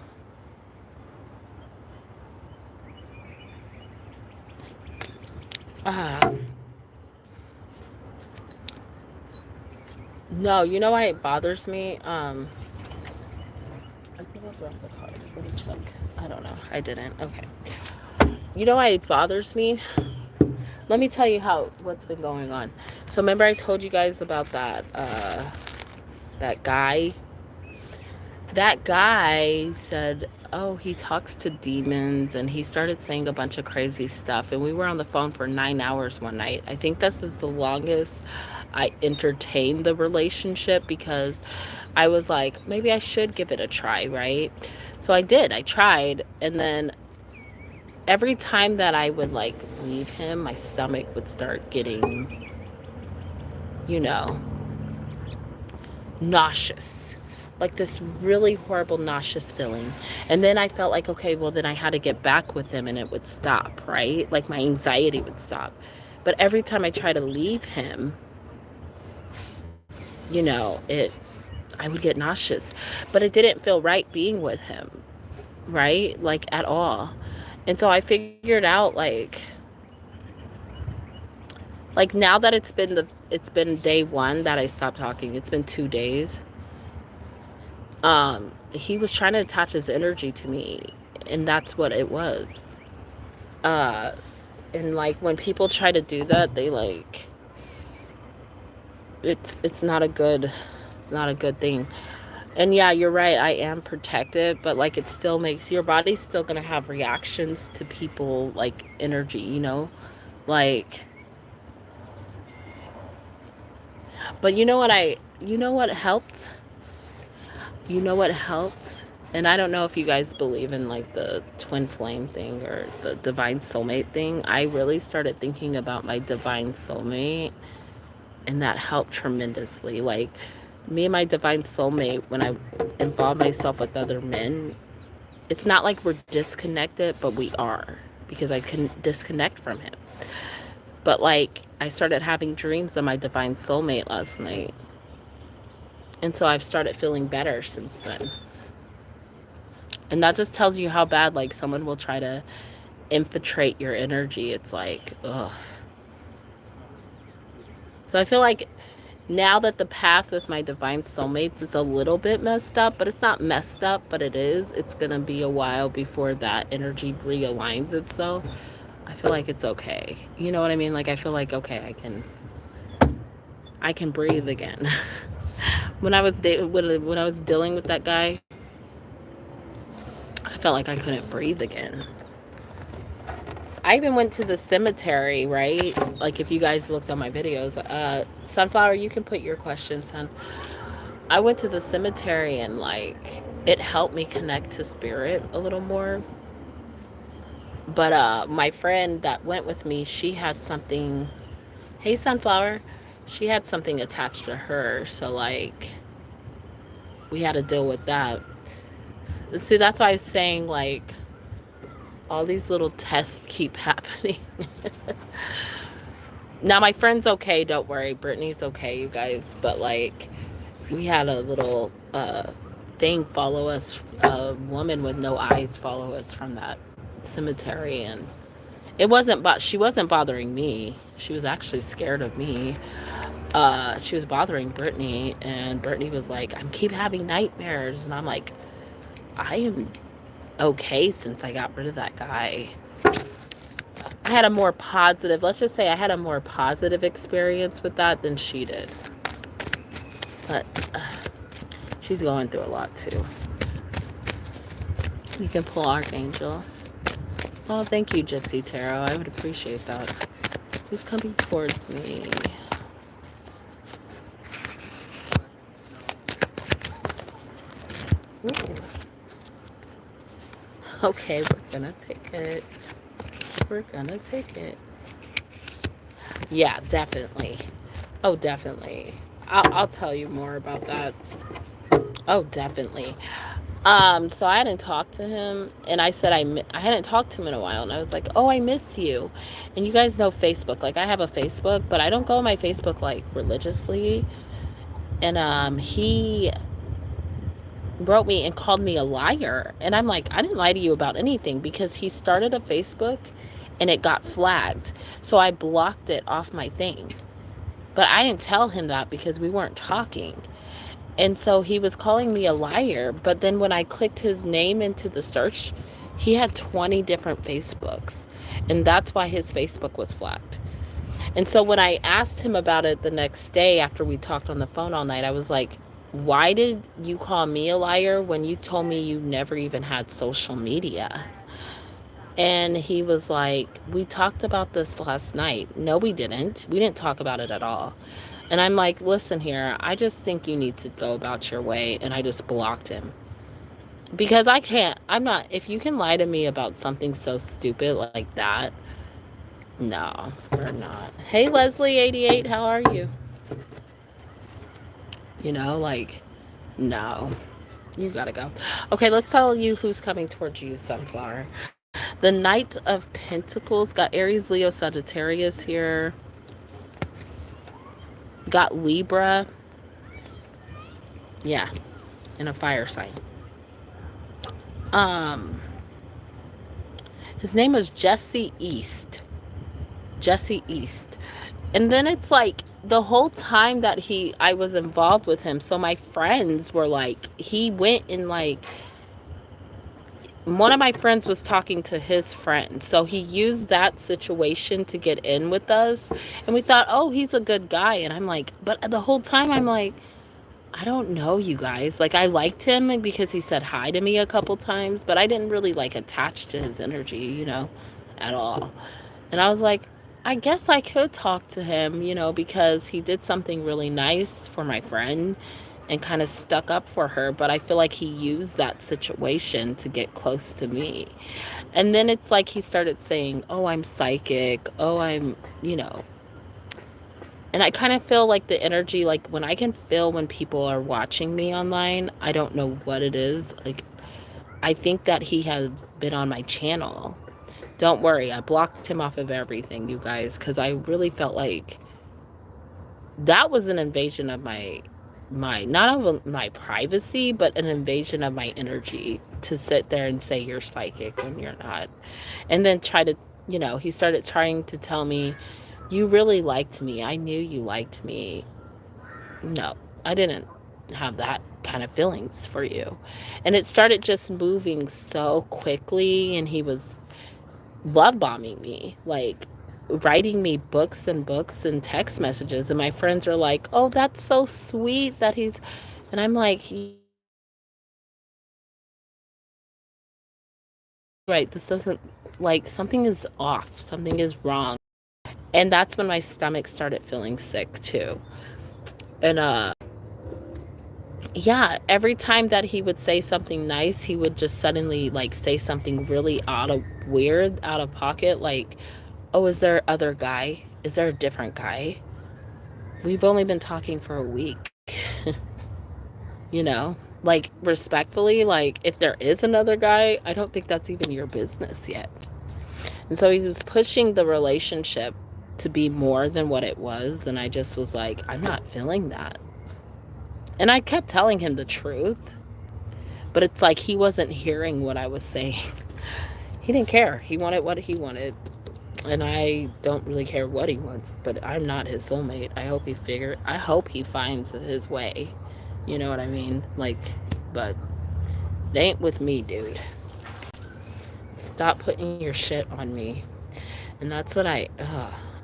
Um, no, you know why it bothers me? I think I brought the card. Let me check. I don't know. I didn't. Okay. You know why it bothers me? Let me tell you what's been going on. So remember I told you guys about that guy. That guy said, oh, he talks to demons, and he started saying a bunch of crazy stuff, and we were on the phone for 9 hours one night. I think this is the longest I entertained the relationship, because I was like, maybe I should give it a try, right? So I did. I tried, and then every time that I would like leave him, my stomach would start getting, you know, nauseous, like this really horrible nauseous feeling. And then I felt like, okay, well, then I had to get back with him and it would stop, right? Like my anxiety would stop. But every time I try to leave him, you know, I would get nauseous. But it didn't feel right being with him, right? Like at all. And so I figured out like now that it's been day one that I stopped talking. It's been 2 days. He was trying to attach his energy to me, and that's what it was. Uh, and like when people try to do that, they like it's not a good thing. And yeah, you're right. I am protected, but like it still makes your body's still gonna have reactions to people like energy, you know, like. But you know what helped? You know what helped? And I don't know if you guys believe in like the twin flame thing or the divine soulmate thing. I really started thinking about my divine soulmate, and that helped tremendously. Like me and my divine soulmate, when I involve myself with other men, it's not like we're disconnected, but we are, because I couldn't disconnect from him. But like I started having dreams of my divine soulmate last night. And so I've started feeling better since then. And that just tells you how bad like someone will try to infiltrate your energy. It's like, ugh. So I feel like now that the path with my divine soulmates is a little bit messed up, but it's not messed up, but it is. It's going to be a while before that energy realigns itself. I feel like it's okay. You know what I mean? Like I feel like, okay, I can breathe again. when I was dealing with that guy, I felt like I couldn't breathe again. I even went to the cemetery, right? Like if you guys looked on my videos, Sunflower, you can put your questions on. I went to the cemetery and like it helped me connect to spirit a little more. But my friend that went with me, she had something. Hey, Sunflower. She had something attached to her, so like we had to deal with that. See, that's why I was saying like all these little tests keep happening. Now my friend's okay, don't worry. Brittany's okay, you guys. But like we had a little thing follow us, a woman with no eyes follow us from that cemetery, and she wasn't bothering me. She was actually scared of me. She was bothering Brittany, and Brittany was like, I keep having nightmares, and I'm like, I am okay since I got rid of that guy. I had a more positive, let's just say I had a more positive experience with that than she did. But she's going through a lot too. You can pull Archangel. Oh, thank you, Gypsy Tarot. I would appreciate that. Who's coming towards me? Ooh. Okay, we're gonna take it. We're gonna take it. Yeah, definitely. Oh, definitely. I'll tell you more about that. Oh, definitely. So I hadn't talked to him, and I said I hadn't talked to him in a while, and I was like, oh, I miss you. And you guys know Facebook. Like, I have a Facebook, but I don't go on my Facebook, like, religiously. And he wrote me and called me a liar. And I'm like, I didn't lie to you about anything, because he started a Facebook, and it got flagged. So I blocked it off my thing. But I didn't tell him that because we weren't talking. And so he was calling me a liar. But then when I clicked his name into the search, he had 20 different Facebooks. And that's why his Facebook was flagged. And so when I asked him about it the next day after we talked on the phone all night, I was like, why did you call me a liar when you told me you never even had social media? And he was like, we talked about this last night. No, we didn't. We didn't talk about it at all. And I'm like, listen here, I just think you need to go about your way. And I just blocked him. Because I'm not, if you can lie to me about something so stupid like that, no, we're not. Hey, Leslie88, how are you? You know, like, no, you gotta go. Okay, let's tell you who's coming towards you, Sunflower. The Knight of Pentacles, got Aries, Leo, Sagittarius here. Got Libra. Yeah, and a fire sign. His name was Jesse East. Jesse East. And then it's like the whole time that I was involved with him, so my friends were like, he went and like, one of my friends was talking to his friend, so he used that situation to get in with us, and we thought, oh, he's a good guy. And I'm like, but the whole time I'm like, I don't know, you guys. Like, I liked him because he said hi to me a couple times, but I didn't really like attach to his energy, you know, at all. And I was like, I guess I could talk to him, you know, because he did something really nice for my friend and kind of stuck up for her. But I feel like he used that situation to get close to me. And then it's like he started saying, oh, I'm psychic. Oh, I'm, you know. And I kind of feel like the energy, like when I can feel when people are watching me online, I don't know what it is. Like, I think that he has been on my channel. Don't worry, I blocked him off of everything, you guys, because I really felt like that was an invasion of my not of my privacy, but an invasion of my energy to sit there and say you're psychic when you're not. And then try to, you know, he started trying to tell me, you really liked me. I knew you liked me. No, I didn't have that kind of feelings for you. And it started just moving so quickly, and he was love bombing me, like writing me books and books and text messages. And my friends are like, oh, that's so sweet that he's, and I'm like, right, this doesn't, like, something is off, something is wrong. And that's when my stomach started feeling sick too. And yeah, every time that he would say something nice, he would just suddenly like say something really out of pocket, like, oh, is there other guy? Is there a different guy? We've only been talking for a week. You know, like, respectfully, like, if there is another guy, I don't think that's even your business yet. And so he was pushing the relationship to be more than what it was, and I just was like, I'm not feeling that. And I kept telling him the truth, but it's like he wasn't hearing what I was saying. He didn't care. He wanted what he wanted, and I don't really care what he wants, but I'm not his soulmate. I hope he finds his way. You know what I mean? Like, but it ain't with me, dude. Stop putting your shit on me. And that's what I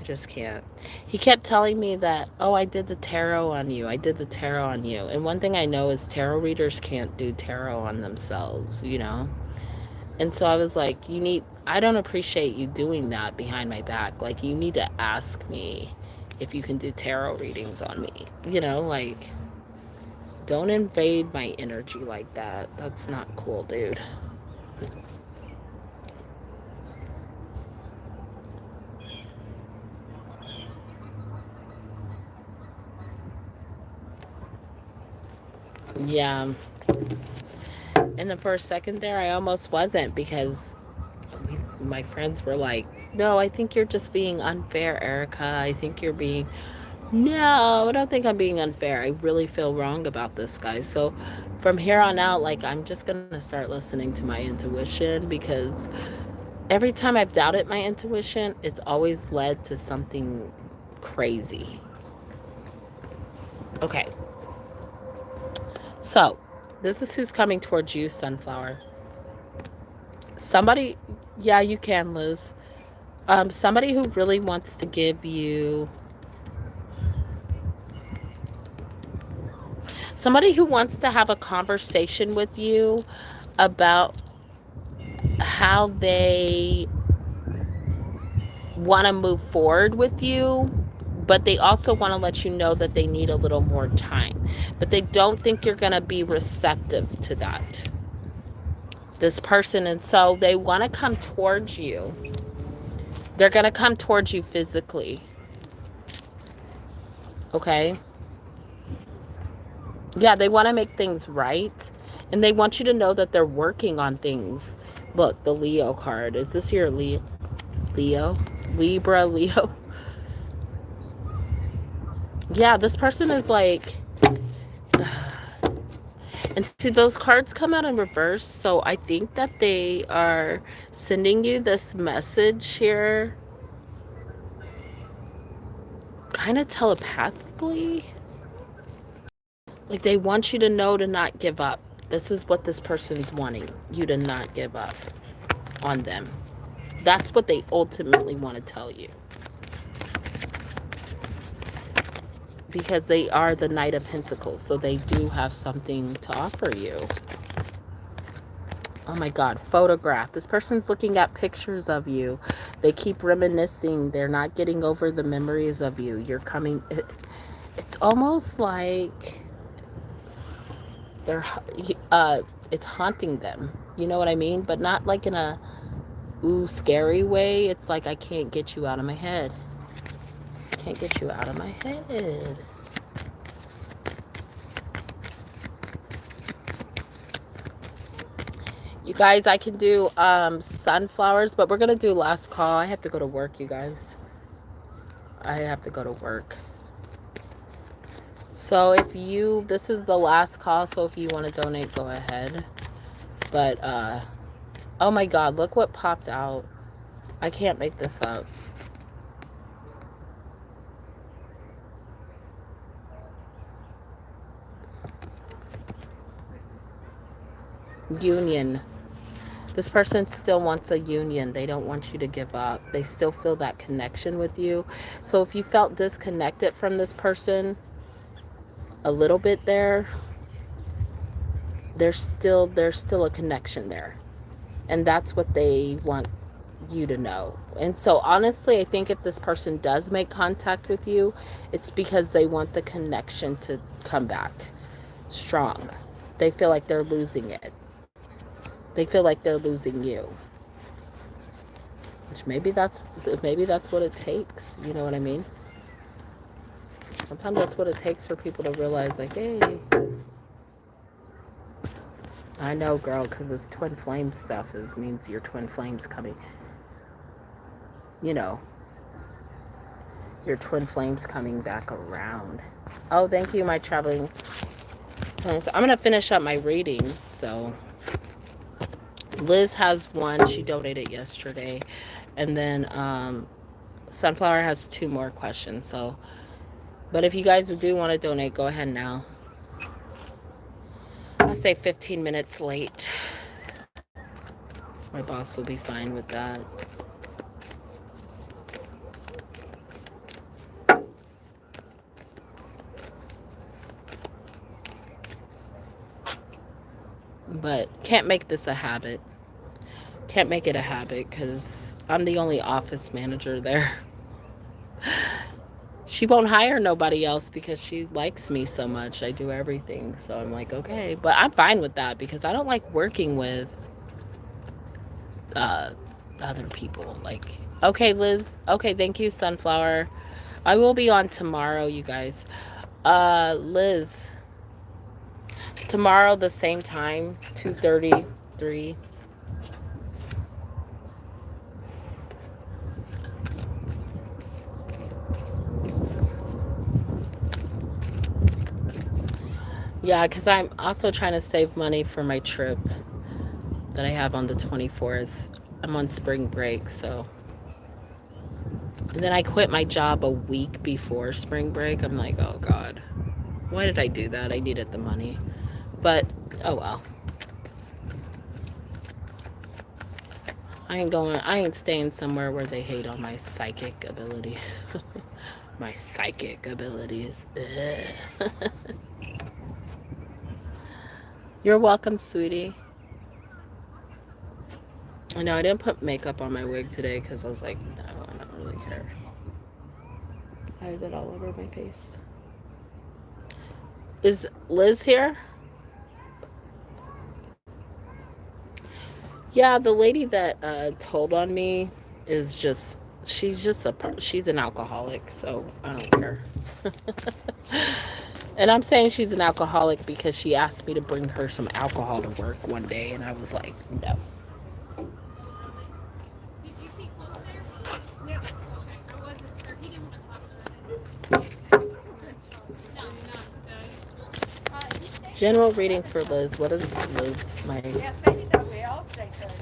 just can't. He kept telling me that, oh, I did the tarot on you. I did the tarot on you. And one thing I know is tarot readers can't do tarot on themselves, you know? And so I was like, I don't appreciate you doing that behind my back. Like, you need to ask me if you can do tarot readings on me. You know, like, don't invade my energy like that. That's not cool, dude. Yeah. And then for a second there, I almost wasn't, because my friends were like, no, I think you're just being unfair, Erica. I think you're being... No, I don't think I'm being unfair. I really feel wrong about this, guys. So from here on out, like, I'm just going to start listening to my intuition, because Every time I've doubted my intuition, it's always led to something crazy. Okay. So, this is who's coming towards you, Sunflower. Somebody, yeah, you can, Liz. Somebody who really wants to give you, somebody who wants to have a conversation with you about how they want to move forward with you, but they also want to let you know that they need a little more time. But they don't think you're going to be receptive to that, this person. And so they want to come towards you. They're going to come towards you physically. Okay? Yeah, they want to make things right. And they want you to know that they're working on things. Look, the Leo card. Is this your Leo? Libra, Leo? Yeah, this person is like... And see, those cards come out in reverse. So I think that they are sending you this message here, kind of telepathically. Like they want you to know to not give up. This is what this person's wanting, you to not give up on them. That's what they ultimately want to tell you. Because they are the Knight of Pentacles, so they do have something to offer you. Oh my God, photograph. This person's looking at pictures of you. They keep reminiscing. They're not getting over the memories of you. You're coming... It's almost like they're... it's haunting them. You know what I mean? But not like in a ooh, scary way. It's like, I can't get you out of my head. Can't get you out of my head. You guys, I can do sunflowers, but we're gonna do last call. I have to go to work, you guys. I have to go to work. So if you, this is the last call, so if you want to donate, go ahead. But oh my God, look what popped out. I can't make this up. Union. This person still wants a union. They don't want you to give up. They still feel that connection with you. So if you felt disconnected from this person a little bit there, there's still a connection there. And that's what they want you to know. And so honestly, I think if this person does make contact with you, it's because they want the connection to come back strong. They feel like they're losing it. They feel like they're losing you. Which maybe that's what it takes. You know what I mean? Sometimes that's what it takes for people to realize, like, hey, I know, girl, because this twin flame stuff means your twin flame's coming. You know, your twin flame's coming back around. Oh, thank you, my traveling. I'm gonna finish up my readings. So Liz has one. She donated yesterday. And then Sunflower has 2 more questions. So, but if you guys do want to donate, go ahead now. I'll say 15 minutes late. My boss will be fine with that. But can't make this a habit. Can't make it a habit because I'm the only office manager there. She won't hire nobody else because she likes me so much. I do everything. So I'm like, okay. But I'm fine with that because I don't like working with other people. Like, okay, Liz. Okay, thank you, Sunflower. I will be on tomorrow, you guys. Liz. Tomorrow, the same time, 2:33. Yeah, because I'm also trying to save money for my trip that I have on the 24th. I'm on spring break, so. And then I quit my job a week before spring break. I'm like, oh God, why did I do that? I needed the money. But, oh well. I ain't staying somewhere where they hate on my psychic abilities. My psychic abilities. You're welcome, sweetie. I know I didn't put makeup on my wig today because I was like, no, I don't really care. I have it all over my face. Is Liz here? Yeah, the lady that told on me is just, she's an alcoholic, so I don't care. And I'm saying she's an alcoholic because she asked me to bring her some alcohol to work one day, and I was like, no. General reading for Liz. What is Liz?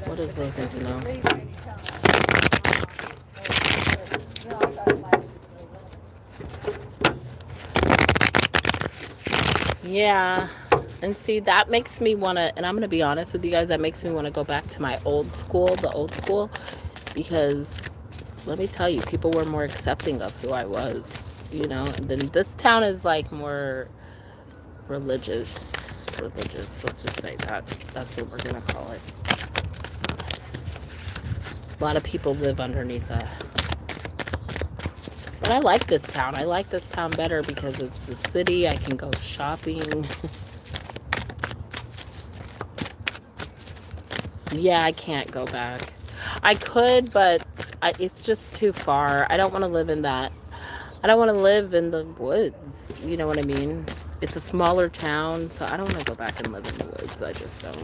What does Liz need to know? Yeah. And see, that makes me want to, and I'm going to be honest with you guys, that makes me want to go back to my old school, because let me tell you, people were more accepting of who I was, you know. And then this town is like more religious. Let's just say that. That's what we're going to call it. A lot of people live underneath that. But I like this town. I like this town better because it's the city. I can go shopping. Yeah, I can't go back. I could, but it's just too far. I don't want to live in that. I don't want to live in the woods. You know what I mean? It's a smaller town, so I don't want to go back and live in the woods. I just don't.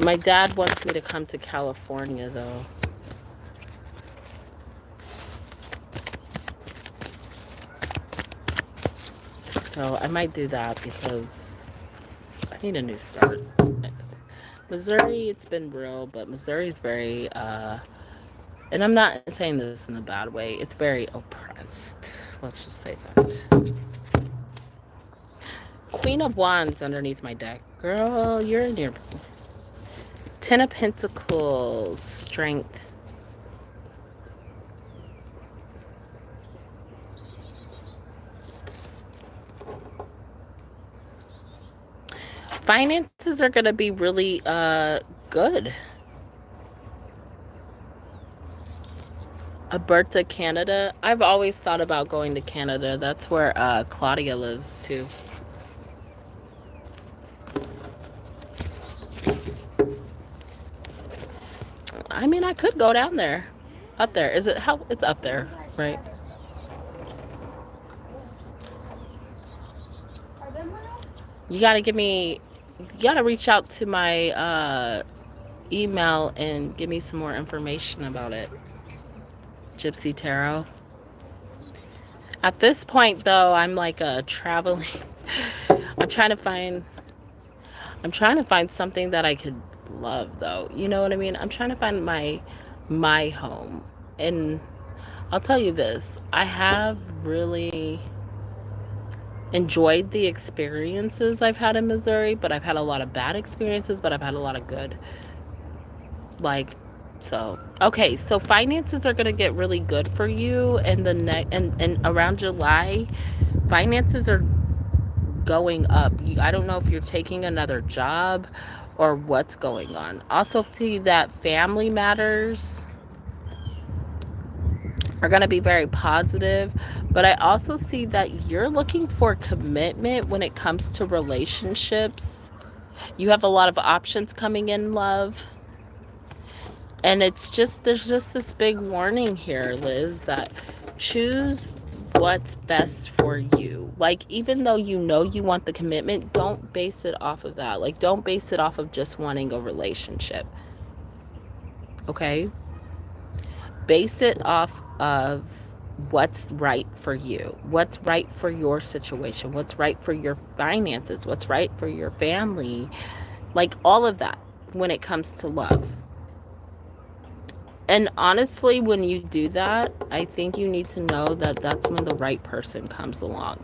My dad wants me to come to California, though. So I might do that because I need a new start. Missouri, it's been real, but Missouri's very, and I'm not saying this in a bad way, it's very oppressed. Let's just say that. Queen of Wands underneath my deck. Girl, you're in your... Ten of Pentacles, Strength. Finances are going to be really good. Alberta, Canada. I've always thought about going to Canada. That's where Claudia lives too. I mean, I could go down there. Up there. Is it how? It's up there, right? You got to give me... You got to reach out to my email and give me some more information about it. Gypsy Tarot. At this point, though, I'm like traveling. I'm trying to find something that I could love, though. You know what I mean? I'm trying to find my home. And I'll tell you this. I have really enjoyed the experiences I've had in Missouri, but I've had a lot of bad experiences, but I've had a lot of good. So okay, so finances are going to get really good for you in the and around July. Finances are going up. I don't know if you're taking another job or what's going on. Also see that family matters are going to be very positive, but I also see that you're looking for commitment when it comes to relationships. You have a lot of options coming in love, and it's just, there's just this big warning here, Liz, that choose what's best for you. Like, even though you know you want the commitment, don't base it off of that. Like, don't base it off of just wanting a relationship. Okay? Base it off of what's right for you, what's right for your situation, what's right for your finances, what's right for your family, like all of that when it comes to love. And honestly, when you do that, I think you need to know that that's when the right person comes along,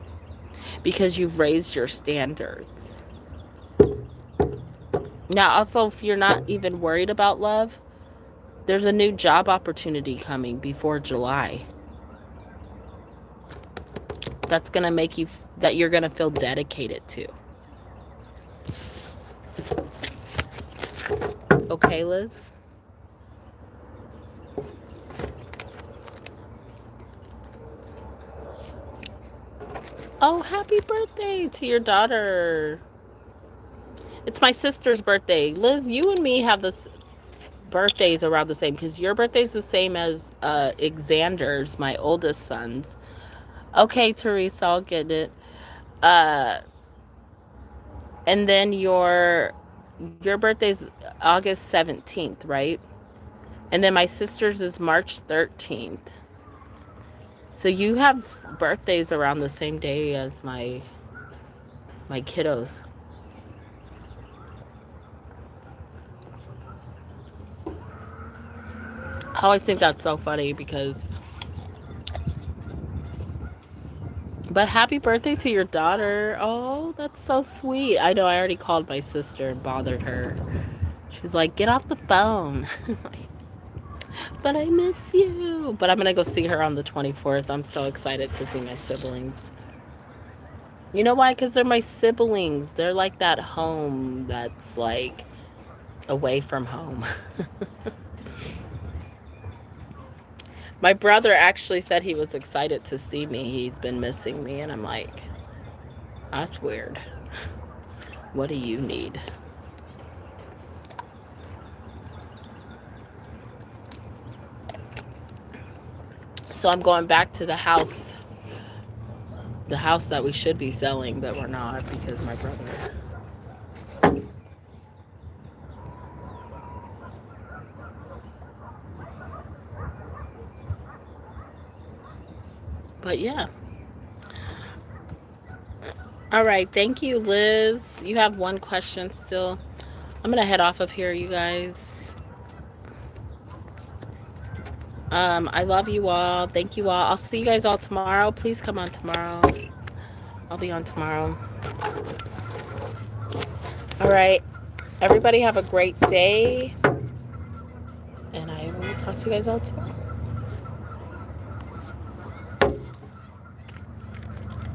because you've raised your standards. Now, also, if you're not even worried about love, there's a new job opportunity coming before July that's going to make you, that you're going to feel dedicated to. Okay, Liz? Oh, happy birthday to your daughter. It's my sister's birthday. Liz, you and me have this birthdays around the same, because your birthday's the same as Xander's, my oldest son's. Okay, Teresa, I'll get it. And then your birthday's August 17th, right? And then my sister's is March 13th. So you have birthdays around the same day as my kiddos. I always think that's so funny because... But happy birthday to your daughter. Oh, that's so sweet. I know I already called my sister and bothered her. She's like, get off the phone. But I miss you. But I'm going to go see her on the 24th. I'm so excited to see my siblings. You know why? Because they're my siblings. They're like that home that's like away from home. My brother actually said he was excited to see me. He's been missing me. And I'm like, that's weird. What do you need? So I'm going back to the house that we should be selling, but we're not because my brother. But yeah. All right. Thank you, Liz. You have one question still. I'm going to head off of here, you guys. I love you all. Thank you all. I'll see you guys all tomorrow. Please come on tomorrow. I'll be on tomorrow. All right. Everybody have a great day. And I will talk to you guys all tomorrow.